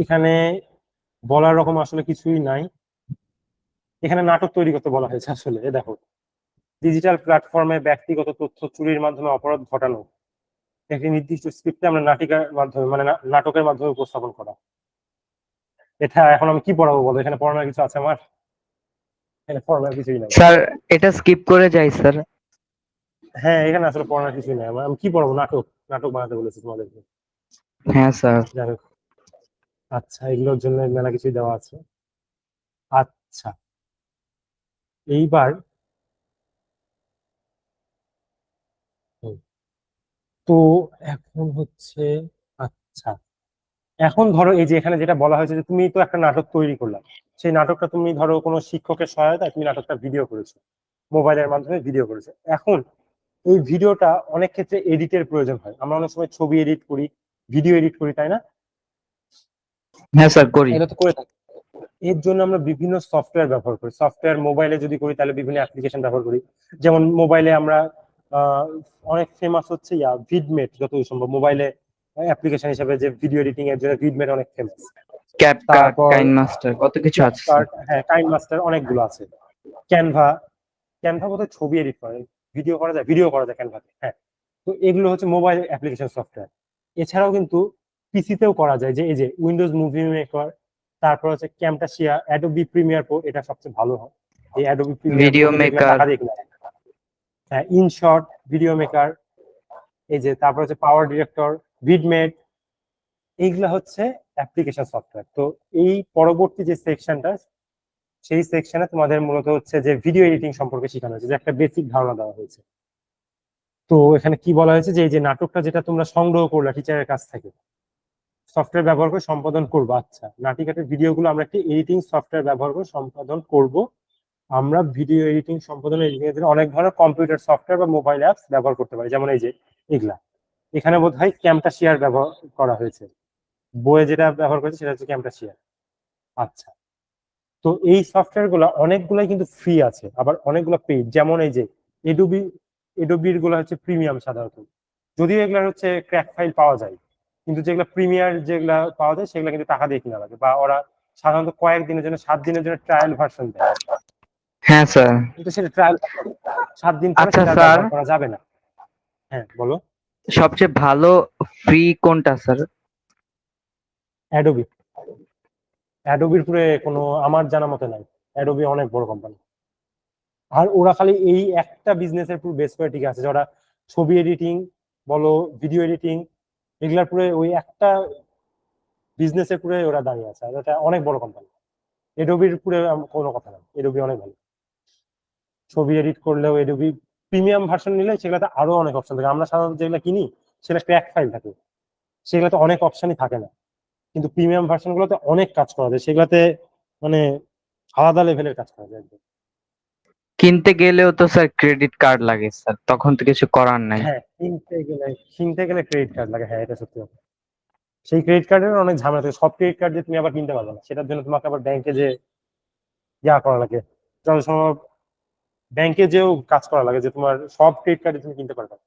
এখানে বলার রকম আসলে কিছুই নাই। এখানে নাটক তৈরি করতে বলা হয়েছে আসলে। এ দেখো, ডিজিটাল প্ল্যাটফর্মে ব্যক্তিগত তথ্য চুরির মাধ্যমে অপরাধ ঘটানো একটি নির্দিষ্ট স্ক্রিপ্টে আমরা নাটিকার মাধ্যমে, মানে নাটকের মাধ্যমে উপস্থাপন করা। এটা এখন আমি কি পড়াবো বলো, এখানে পড়ানোর কিছু আছে আমার? এখানে পড়ানোর কিছুই নাই। স্যার এটা স্কিপ করে যাই স্যার। হ্যাঁ, এখানে আসলে পড়ানোর কিছুই নাই, আমি কি পড়াবো, নাটক, নাটক বানাতে বলেছি তোমাদেরকে। হ্যাঁ স্যার। যাই হোক, আচ্ছা, এগুলোর জন্য মেলা কিছুই দেওয়া আছে। আচ্ছা, এইবার হুম, তো এখন হচ্ছে, আচ্ছা, এখন ধরো এই যে এখানে যেটা বলা হয়েছে যে তুমি তো একটা নাটক তৈরি করলাম, সেই নাটকটা তুমি ধরো কোনো শিক্ষকের সহায়তায় তুমি নাটকটা ভিডিও করেছো, মোবাইলের মাধ্যমে ভিডিও করেছো। এখন এই ভিডিওটা অনেক ক্ষেত্রে এডিটের প্রয়োজন হয়, আমরা অনেক সময় ছবি এডিট করি, ভিডিও এডিট করি, তাই না? হ্যাঁ স্যার করি। এটা তো করে থাকি। এর জন্য আমরা বিভিন্ন সফটওয়্যার ব্যবহার করি। সফটওয়্যার মোবাইলে যদি করি তাহলে বিভিন্ন অ্যাপ্লিকেশন ব্যবহার করি। যেমন মোবাইলে আমরা আহ, অনেক ফেমাস হচ্ছে ভিডমেট, যতদূর সম্ভব মোবাইলে অ্যাপ্লিকেশন হিসেবে যে ভিডিও এডিটিং এর জন্য ভিডমেট অনেক ফেমাস। ক্যাপকাট, তারপর কাইন মাস্টার, কত কিছু আছে স্যার। ক্যাপকাট, হ্যাঁ, কাইন মাস্টার, অনেকগুলো আছে। ক্যানভা, ক্যানভা বোধহয় ছবি এডিট করে, ভিডিও করা যায়, ভিডিও করা যায় ক্যানভাতে, হ্যাঁ। তো এগুলো হচ্ছে মোবাইল অ্যাপ্লিকেশন সফটওয়্যার। এছাড়াও কিন্তু পিসিতেও করা যায়, যে এই যে উইন্ডোজ মুভি মেকার, তারপর হচ্ছে ক্যামটাসিয়া, অ্যাডোবি প্রিমিয়ার প্রো, এটা সবচেয়ে ভালো হয়। এই অ্যাডোবি প্রিমিয়ার প্রো ভিডিও কিন্তু এগুলো মেকার। টাকা দিয়ে কিনা যায়। হ্যাঁ, ইনশট, ভিডিও মেকার, এই যে তারপর হচ্ছে পাওয়ার ডিরেক্টর, ভিডমেট, এইগুলা হচ্ছে অ্যাপ্লিকেশন সফটওয়্যার। তো এই পরবর্তী যে সেকশনটা, সেই সেকশনে তোমাদের মূলত হচ্ছে যে ভিডিও এডিটিং সম্পর্কে শেখানো হয়েছে, যে একটা বেসিক ধারণা দেওয়া হয়েছে। তো এখানে কি বলা হয়েছে, যে এই যে নাটকটা যেটা তোমরা সংগ্রহ করলা টিচারের কাছ থেকে, সফটওয়্যার ব্যবহার করে সম্পাদন করবো। আচ্ছা, নাটিকাটের ভিডিওগুলো আমরা একটি এডিটিং সফটওয়্যার ব্যবহার করে সম্পাদন করব। আমরা ভিডিও এডিটিং সম্পাদন এডিটিং এর জন্য অনেক ধরনের কম্পিউটার সফটওয়্যার বা মোবাইল অ্যাপস ব্যবহার করতে পারি, যেমন এই যে এগুলা। এখানে বোধহয় ক্যামটাশিয়ার ব্যবহার করা হয়েছে, বইয়ে যেটা ব্যবহার করেছে সেটা হচ্ছে ক্যামটাশিয়ার। আচ্ছা, তো এই সফটওয়্যার গুলো অনেকগুলাই কিন্তু ফ্রি আছে, আবার অনেকগুলো পেইড। যেমন এই যে এডোবি, এডোবির গুলো হচ্ছে প্রিমিয়াম সাধারণত, যদিও এগুলা হচ্ছে ক্র্যাক ফাইল পাওয়া যায়, কিন্তু যেগুলো প্রিমিয়ার যেগুলা পাওয়া যায় সেগুলো কিন্তু টাকা দিয়ে কিনা লাগে, বা ওরা সাধারণত কয়েকদিনের জন্য, 7 দিনের জন্য ট্রায়াল ভার্সন দেয়। হ্যাঁ স্যার। কিন্তু সেটা ট্রায়াল 7 দিন পরে আচ্ছা সেটা আর স্যার, ব্যবহার করা যাবে না। হ্যাঁ, বলো। সবচেয়ে ভালো ফ্রি কোনটা স্যার? অ্যাডোবি, অ্যাডোবির পুরে কোনো আমার জানা মতে নাই। অ্যাডোবি অনেক বড় কোম্পানি, আর ওরা খালি এই একটা বিজনেসের পুরো বেস করে টিকে আছে, যে ওরা ছবি এডিটিং বলো, ভিডিও এডিটিং, এগুলার পুরো ওই একটা বিজনেসের পুরো ওরা দাঁড়িয়ে আছে, আর এটা অনেক বড় কোম্পানি। এডোবির পুরো কোনো কথা নাই, এডোবি অনেক ভালো। ছবি এডিট করলেও এডোবি প্রিমিয়াম ভার্সন নিলে সেগুলোতে আরো অনেক অপশন থাকে। আমরা সাধারণত যেগুলো কিনি সেটা ক্র্যাক ফাইল থাকে, সেগুলোতে অনেক অপশনই থাকে না। কিন্তু প্রিমিয়াম ভার্সন গুলোতে অনেক কাজ করা যায়, সেগুলোতে মানে আলাদা লেভেলের কাজ করা যায় একদম। কিনতে গেলেও তো স্যার ক্রেডিট কার্ড লাগে স্যার, তখন তো কিছু করার নাই। হ্যাঁ, কিনতে গেলে ক্রেডিট কার্ড লাগে, হ্যাঁ, এটা সত্যি কথা। সেই ক্রেডিট কার্ডের অনেক ঝামেলা থাকে, সব ক্রেডিট কার্ড দিয়ে তুমি আবার কিনতে পারবে না, সেটার জন্য তোমাকে আবার ব্যাংকে যে করা লাগে, যত সম্ভব ব্যাংকে যেও কাজ করা লাগে, যে তোমার সব ক্রেডিট কার্ডে তুমি কিনতে পারবে না।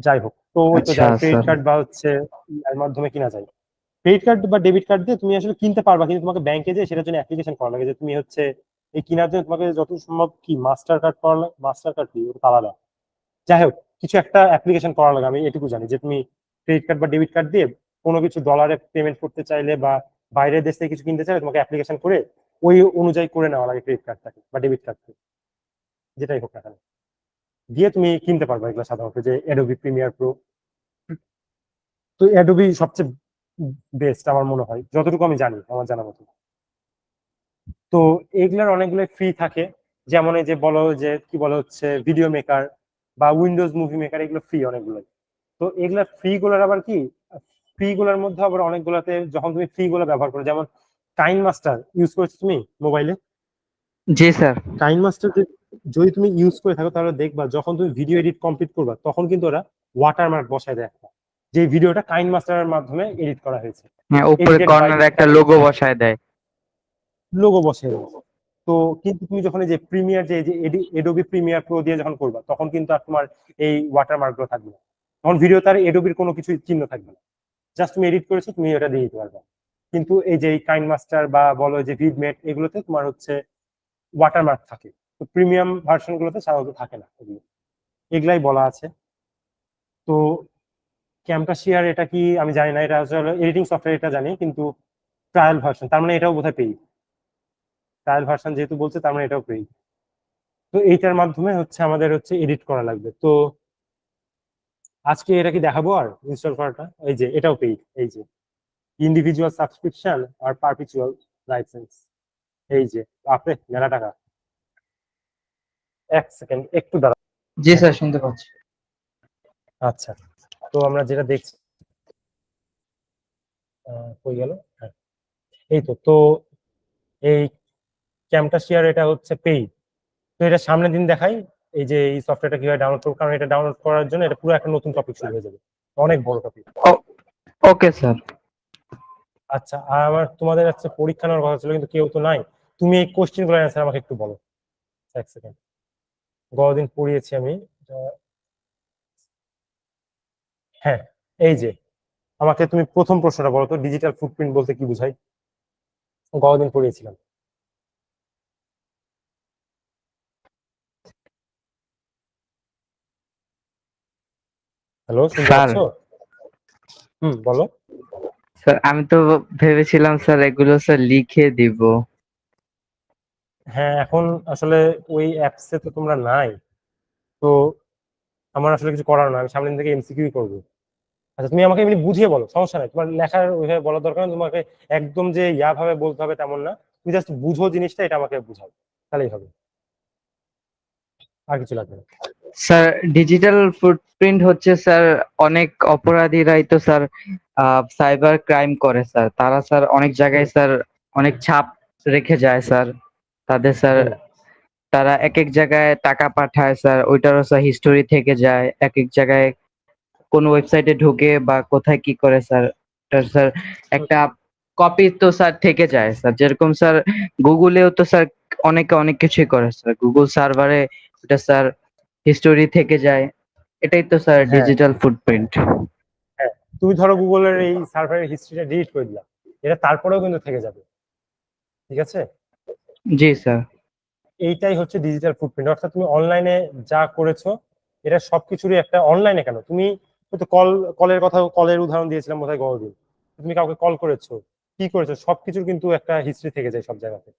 যাই হোক, তো ওই তো আচ্ছা যাই ক্রেডিট স্যার। কার্ড বা হচ্ছে এর মাধ্যমে কিনা যায়। ক্রেডিট কার্ড বা ডেবিট কার্ড দিয়ে তুমি আসলে কিনতে পারবা, কিন্তু তোমাকে ব্যাংকে যে সেটার জন্য অ্যাপ্লিকেশন করা লাগে, যে তুমি হচ্ছে এই কেনার জন্য তোমাকে যত সম্ভব কি মাস্টার কার্ড করা লাগে, মাস্টার কার্ড কি ওটা আলাদা, যাই হোক কিছু একটা অ্যাপ্লিকেশন করা লাগে। আমি এটুকু জানি যে তুমি ক্রেডিট কার্ড বা ডেবিট কার্ড দিয়ে কোনো কিছু ডলারে পেমেন্ট করতে চাইলে বা বাইরের দেশ থেকে কিছু কিনতে চাইলে তোমাকে অ্যাপ্লিকেশন করে ওই অনুযায়ী করে নেওয়া লাগে ক্রেডিট কার্ডটাকে বা ডেবিট কার্ডকে, যেটাই হোক না কেন, দিয়ে তুমি কিনতে পারবে এগুলো সাধারণত, যে অ্যাডোবি প্রিমিয়ার প্রো। তো অ্যাডোবি সবচেয়ে বেস্ট আমার মনে হয়, যতটুকু আমি জানি আমার জানা মতো। তো এগুলার অনেকগুলো ফ্রি থাকে, যেমন এই যে বলো যে কি বলে হচ্ছে ভিডিও মেকার বা উইন্ডোজ মুভি মেকার, এগুলো ফ্রি অনেকগুলো। তো এগুলা ফ্রি গুলার আবার কি, ফ্রি গুলার মধ্যে আবার অনেকগুলাতে যখন তুমি ফ্রি গুলো ব্যবহার করো, যেমন কাইন মাস্টার ইউজ করছো তুমি মোবাইলে, জি স্যার। কাইন মাস্টার যদি তুমি ইউজ করে থাকো তাহলে দেখবা যখন তুমি ভিডিও এডিট কমপ্লিট করবা তখন কিন্তু ওরা ওয়াটারমার্ক বসায় দেয় একটা, যে ভিডিওটা কাইন মাস্টারের মাধ্যমে এডিট করা হয়েছে, হ্যাঁ, উপরে এডিটেড বাই কর্নারে একটা লোগো বসায় দেয়। লোগো বসিয়ে দেয়। তো কিন্তু তুমি যখন এই যে প্রিমিয়ার যে এডোবি প্রিমিয়ার প্রো দিয়ে যখন করবা তখন কিন্তু আর তোমার এই ওয়াটারমার্ক গুলো থাকবে না, তখন ভিডিও তার এডোবির কোনো কিছু চিহ্ন থাকবে না, জাস্ট তুমি এডিট করেছো তুমি ওটা দিয়ে দিতে পারবে। কিন্তু এই যে কাইন মাস্টার বা বলো যে ভিডমেট এগুলোতে তোমার হচ্ছে ওয়াটারমার্ক থাকে, তো প্রিমিয়াম ভার্সন গুলোতে সাধারণত থাকে না এগুলো, এগুলাই বলা আছে। তো ক্যামটাশিয়ার এটা কি আমি জানি না, এটা আসলে এডিটিং সফটওয়্যার এটা জানি, কিন্তু ট্রায়াল ভার্সন, তার মানে এটাও বোধহয় পেই, ট্রায়াল ভার্সন যেহেতু বলছে তার মানে এটাও পেই। তো এইটার মাধ্যমে হচ্ছে আমাদের হচ্ছে এডিট করা লাগবে। তো আজকে এটা কি দেখাবো আর ইনস্টল করাটা, এই যে এটাও পেইড, এই যে ইন্ডিভিজুয়াল সাবস্ক্রিপশন আর পারপিচুয়াল লাইসেন্স, এই যে আপনি মেলা টাকা। এক সেকেন্ড একটু দাঁড়া। জি স্যার, শুনতে পাচ্ছি। আচ্ছা, তো আমরা যেটা দেখছি কই গেল, হ্যাঁ এই তো। তো এই ক্যামটাশিয়ার এটা হচ্ছে পেইড, তো এটা সামনের দিন দেখাই এই যে এই সফটওয়্যারটা কিভাবে ডাউনলোড করবো, কারণ এটা ডাউনলোড করার জন্য এটা পুরো একটা নতুন টপিক শুরু হয়ে যাবে, অনেক বড় টপিক। Okay sir. আচ্ছা, আর আমার তোমাদের হচ্ছে পরীক্ষা নেওয়ার কথা ছিল কিন্তু কেউ তো নাই, তুমি এই কোশ্চেন গুলো অ্যান্সার আমাকে একটু বলো। এক সেকেন্ড, গতদিন পড়িয়েছি আমি। হ্যাঁ, এই যে আমাকে তুমি প্রথম প্রশ্নটা বলো তো, ডিজিটাল ফুটপ্রিন্ট বলতে কি বোঝায়, গতদিন পড়িয়েছিলাম। হ্যালো, শুনতে স্যার, পাচ্ছ? বলো। স্যার আমি তো ভেবেছিলাম স্যার এগুলো স্যার লিখে দিব। হ্যাঁ, এখন আসলে ওই অ্যাপসে তো তোমরা নাই, তো আমার আসলে কিছু করার না, আমি সামনে থেকে এমসিকিউ করবো। আচ্ছা, তুমি আমাকে এমনি বুঝিয়ে বলো, সমস্যা নাই, তোমার লেখার ওইভাবে বলার দরকার নেই, তোমাকে একদম যে ইয়া ভাবে বলতে হবে তেমন না, তুমি জাস্ট বুঝো জিনিসটা, এটা আমাকে বুঝাও, তাহলেই হবে, আর কিছু লাগবে না। স্যার ডিজিটাল ফুটপ্রিন্ট হচ্ছে স্যার অনেক অপরাধীরাই তো স্যার সাইবার ক্রাইম করে স্যার, তারা স্যার অনেক জায়গায় হুম স্যার অনেক ছাপ রেখে যায় স্যার, তাদের স্যার হুম তারা এক এক জায়গায় টাকা পাঠায় স্যার, ওইটারও স্যার হিস্টোরি থেকে যায় এক এক জায়গায়, কোন ওয়েবসাইটে ঢুকে বা কোথায় কি করে স্যার, এটার স্যার হুম, একটা কপি তো স্যার থেকে যায় স্যার, যেরকম স্যার গুগলেও তো স্যার অনেকে অনেক কিছুই করে স্যার, গুগল সার্ভারে এটা স্যার হিস্টোরি থেকে যায়, এটাই তো স্যার হ্যাঁ ডিজিটাল ফুটপ্রিন্ট। হ্যাঁ, তুমি ধরো গুগলের এই সার্ভারের হিস্ট্রিটা ডিলিট করে দিলা, এটা তারপরেও কিন্তু থেকে যাবে, ঠিক আছে? জি স্যার। এইটাই হচ্ছে ডিজিটাল ফুটপ্রিন্ট, অর্থাৎ তুমি অনলাইনে যা করেছো এটা সবকিছুরই একটা, অনলাইনে কেন তুমি তো কলের কথা, কলের উদাহরণ দিয়েছিলাম বোধহয় গতদিন, তুমি কাউকে কল করেছো, কি করেছো, সবকিছুর কিন্তু একটা হিস্ট্রি থেকে যায় সব জায়গাতে।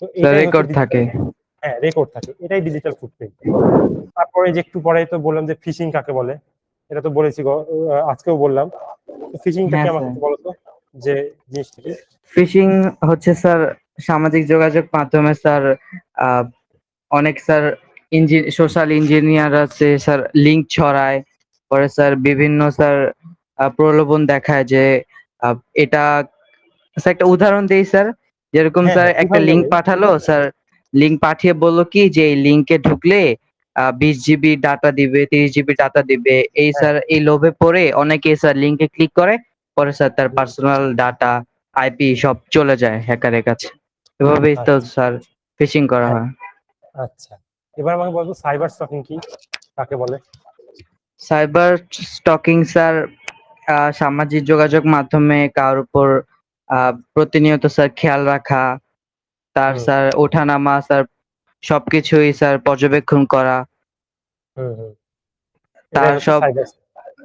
তো স্যার এটাই হচ্ছে রেকর্ড ডিজিটাল, থাকে। হ্যাঁ রেকর্ড থাকে, এটাই ডিজিটাল ফুটপ্রিন্ট। তারপরে যে একটু পরে তো বললাম যে ফিশিং কাকে বলে, এটা তো বলেছি আজকেও বললাম। তো ফিশিংটা কি হ্যাঁ আমাকে স্যার, একটু বলো তো, যে জিনিসটা কি? ফিশিং হচ্ছে স্যার সামাজিক যোগাযোগ মাধ্যমে স্যার আহ, অনেক স্যার সোশ্যাল ইঞ্জিনিয়ার আছে স্যার, লিংক ছড়ায়, পরে স্যার বিভিন্ন স্যার প্রলোভন দেখায় যে আহ, এটা স্যার একটা উদাহরণ দেই স্যার, যেরকম হ্যাঁ স্যার হ্যাঁ, একটা উদাহরণ লিংক দেবে। পাঠালো স্যার, লিংক পাঠিয়ে বললো কি যে এই লিংকে ঢুকলে 20 জিবি ডাটা দিবে, 30 জিবি ডাটা দিবে, এই হ্যাঁ স্যার এই লোভে পড়ে অনেকে স্যার লিংকে ক্লিক করে, পরে স্যার তার হুম, পার্সোনাল ডাটা আইপি সব চলে যায় হ্যাকারের কাছে, এভাবেই তো আচ্ছা স্যার ফিশিং করা হ্যাঁ হয়। আচ্ছা, এবার আমাকে বলতো সাইবার স্টকিং কি, কাকে বলে? সাইবার স্টকিং স্যার সামাজিক যোগাযোগ মাধ্যমে কারোর উপর প্রতিনিয়ত স্যার খেয়াল রাখা, তার হুম স্যার ওঠানামা স্যার সবকিছুই স্যার পর্যবেক্ষণ করা, হুম হুম এটাই তার হচ্ছে সব। সাইবার।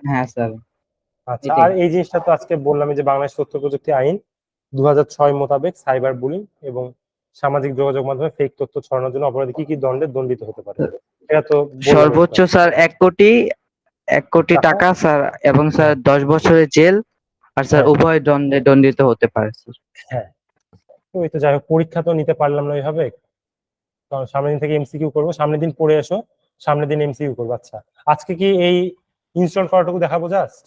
হ্যাঁ স্যার, আচ্ছা, এটাই। আর এই জিনিসটা তো আজকে বললাম যে বাংলাদেশ তথ্য প্রযুক্তি আইন 2006 মোতাবেক সাইবার বুলিং এবং সামাজিক যোগাযোগ মাধ্যমে ফেক তথ্য ছড়ানোর জন্য অপরাধী কি কি দণ্ডে দণ্ডিত হতে পারে, এটা তো বললাম একটু সর্বোচ্চ স্যার 1 কোটি টাকা। টাকা স্যার, এবং স্যার হ্যাঁ 10 বছরের জেল, আর স্যার হ্যাঁ উভয় দণ্ডে দণ্ডিত হতে পারে স্যার। হ্যাঁ। তো এই তো যাই হোক, পরীক্ষা তো নিতে পারলাম না ওইভাবে, কারণ সামনের দিন থেকে এমসিকিউ করবো, সামনের দিন পড়ে এসো, সামনের দিন এমসিকিউ করবো। আচ্ছা, আজকে কি এই ইনস্টল করাটুকু দেখাবো জাস্ট,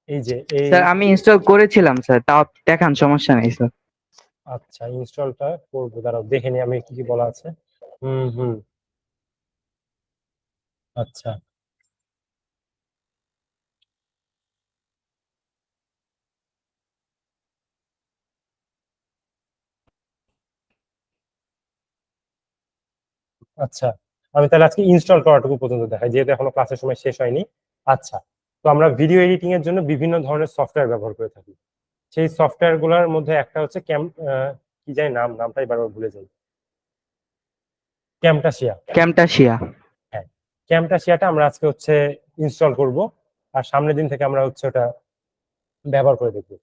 এই যে এই। স্যার আমি ইনস্টল করেছিলাম স্যার, তাও দেখান, সমস্যা নেই স্যার। আচ্ছা, ইনস্টলটা করবো, দাঁড়াও দেখে নি আমি কি কি বলা আছে। হুম হুম আচ্ছা আচ্ছা, আমি তাহলে আজকে ইনস্টল করাটুকু পর্যন্ত দেখাই, যেহেতু এখনো ক্লাসের সময় শেষ হয়নি। আচ্ছা, তো আমরা ভিডিও এডিটিং এর জন্য বিভিন্ন ধরনের সফটওয়্যার ব্যবহার করে থাকি। সেই সফটওয়্যার গুলোর মধ্যে একটা হচ্ছে কি জানি নামটাই বারবার ভুলে যাই, ক্যামটাসিয়া। ক্যামটাশিয়া। হ্যাঁ, ক্যামটাসিয়াটা আমরা আজকে হচ্ছে ইনস্টল করব, আর সামনের দিন থেকে আমরা হচ্ছে ওটা ব্যবহার করে দেখবো।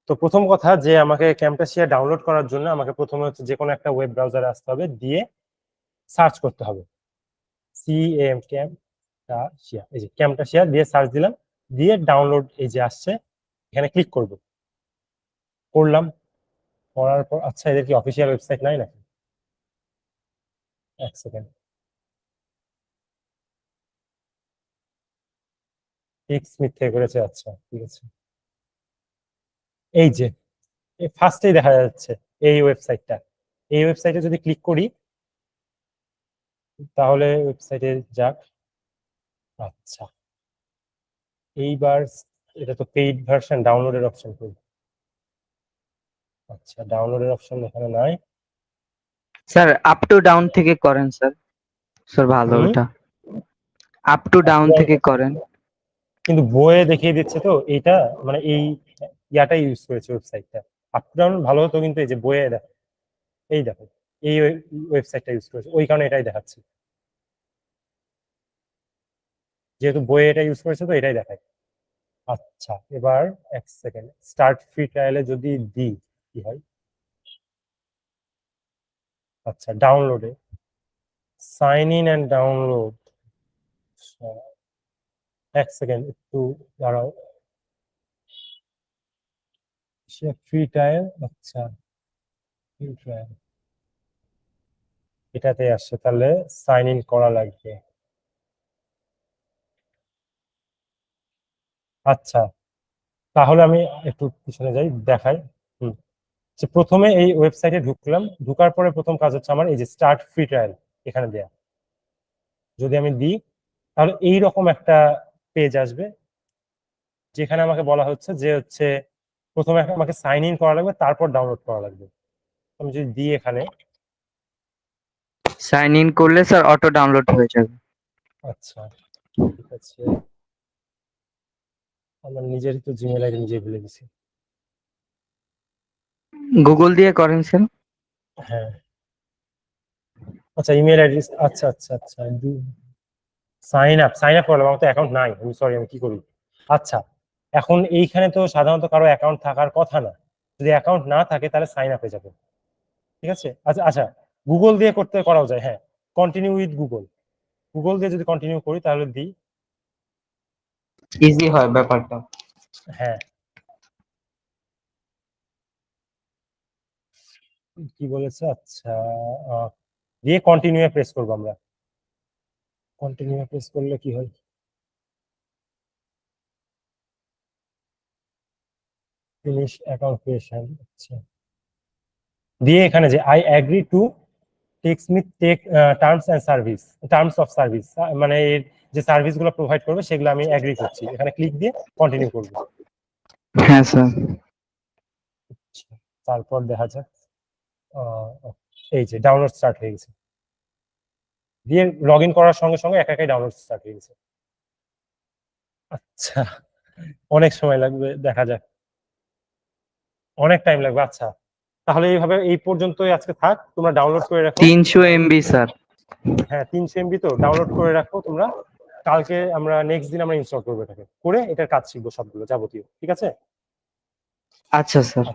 তো প্রথম কথা, যে আমাকে ক্যামটাসিয়া ডাউনলোড করার জন্য আমাকে প্রথমে হচ্ছে যে কোনো একটা ওয়েব ব্রাউজারে আসতে হবে, দিয়ে সার্চ করতে হবে ক্যামটাসিয়া, এই যে ক্যামটাসিয়া দিয়ে সার্চ দিলাম, দিয়ে ডাউনলোড এই যে আসছে, এখানে ক্লিক করব। করলাম, করার পর আচ্ছা, এদের কি অফিসিয়াল ওয়েবসাইট নাই নাকি? এক সেকেন্ড, স্মিথ থেকে করেছে, আচ্ছা ঠিক আছে। এই যে ফার্স্টেই দেখা যাচ্ছে এই ওয়েবসাইটটা, এই ওয়েবসাইটে যদি ক্লিক করি তাহলে ওয়েবসাইটে যাক। আচ্ছা, এইবার এটা তো পেইড ভার্সন, ডাউনলোডের অপশন কই? আচ্ছা, ডাউনলোডের অপশন এখানে নাই। স্যার আপ টু ডাউন থেকে করেন স্যার, স্যার ভালো হুম, ওটা। আপ টু ডাউন থেকে করেন। কিন্তু বইয়ে দেখিয়ে দিচ্ছে তো এইটা, মানে এই ইয়াটা ইউজ করেছে ওয়েবসাইটটা। আপ ডাউন ভালো হতো, কিন্তু এই যে বইয়ে দেখো, এই দেখো এই ওয়েবসাইটটা ইউজ করেছে, ওই কারণে এটাই দেখাচ্ছে, যেহেতু বইয়ে এটা ইউজ করেছে তো এটাই দেখায়। আচ্ছা, এবার এক সেকেন্ড, স্টার্ট ফ্রি ট্রায়ালে যদি দিই কি হয়। আচ্ছা, ডাউনলোডে সাইন ইন অ্যান্ড ডাউনলোড, এক সেকেন্ড একটু দাঁড়াও। সে ফ্রি ট্রায়াল, আচ্ছা ফ্রি ট্রায়াল এটাতে আসছে, তাহলে সাইন ইন করা লাগবে। আচ্ছা, তাহলে আমি একটু পিছনে যাই, দেখাই। হুম, প্রথমে এই ওয়েবসাইটে ঢুকলাম, ঢুকার পরে প্রথম কাজ হচ্ছে আমার এই যে স্টার্ট ফ্রি ট্রায়াল এখানে দেয়া, যদি আমি দিই তাহলে এইরকম একটা পেজ আসবে, যেখানে আমাকে বলা হচ্ছে যে হচ্ছে প্রথমে আমাকে সাইন ইন করা লাগবে, তারপর ডাউনলোড করা লাগবে। আমি যদি দিই এখানে, সাইন ইন করলে স্যার অটো ডাউনলোড হয়ে যাবে। আচ্ছা ঠিক আছে, আমার নিজেরই তো জিমেল আইডি নিজে ভুলে গেছি। গুগল দিয়ে করেন স্যার। হ্যাঁ, আচ্ছা ইমেল আইডি, আচ্ছা আচ্ছা আচ্ছা, সাইন আপ করলাম, আমার তো অ্যাকাউন্ট নাই, আমি সরি, আমি কি করি। আচ্ছা, এখন এইখানে তো সাধারণত কারো অ্যাকাউন্ট থাকার কথা না, যদি অ্যাকাউন্ট না থাকে তাহলে সাইন আপ হয়ে যাবে। ঠিক আছে, আচ্ছা আচ্ছা, গুগল দিয়ে করতে করাও যায়, হ্যাঁ, কন্টিনিউ উইথ গুগল, গুগল দিয়ে যদি কন্টিনিউ করি তাহলে দিই। ইজি হয় ব্যাপারটা। হ্যাঁ, কি বলেছে, আচ্ছা আহ, দিয়ে কন্টিনিউ প্রেস করবো আমরা, কন্টিনিউ প্রেস করলে কি হয়, ফিনিশ অ্যাকাউন্ট ক্রিয়েশন, আচ্ছা, দিয়ে এখানে যে I agree to take terms and service, terms of service, মানে এর যে সার্ভিস গুলো প্রোভাইড করবে সেগুলো আমি অ্যাগ্রি করছি, এখানে ক্লিক দিয়ে কন্টিনিউ করবো। হ্যাঁ স্যার। আচ্ছা, তারপর দেখা যাক, আহ, এই যে ডাউনলোড স্টার্ট হয়ে গেছে, দিয়ে লগ ইন করার সঙ্গে সঙ্গে একা একাই ডাউনলোড স্টার্ট হয়ে গেছে। আচ্ছা, অনেক সময় লাগবে, দেখা যাক। অনেক টাইম লাগবে। আচ্ছা, তাহলে এইভাবে এই পর্যন্তই আজকে থাক। তোমরা ডাউনলোড করে রাখো। 300 এমবি স্যার। হ্যাঁ, 300 এমবি তো ডাউনলোড করে রাখো তোমরা। কালকে আমরা নেক্সট দিন আমরা ইনস্টল করবো এটাকে। করে এটার কাজ শিখবো সবগুলো যাবতীয়। ঠিক আছে? আচ্ছা স্যার।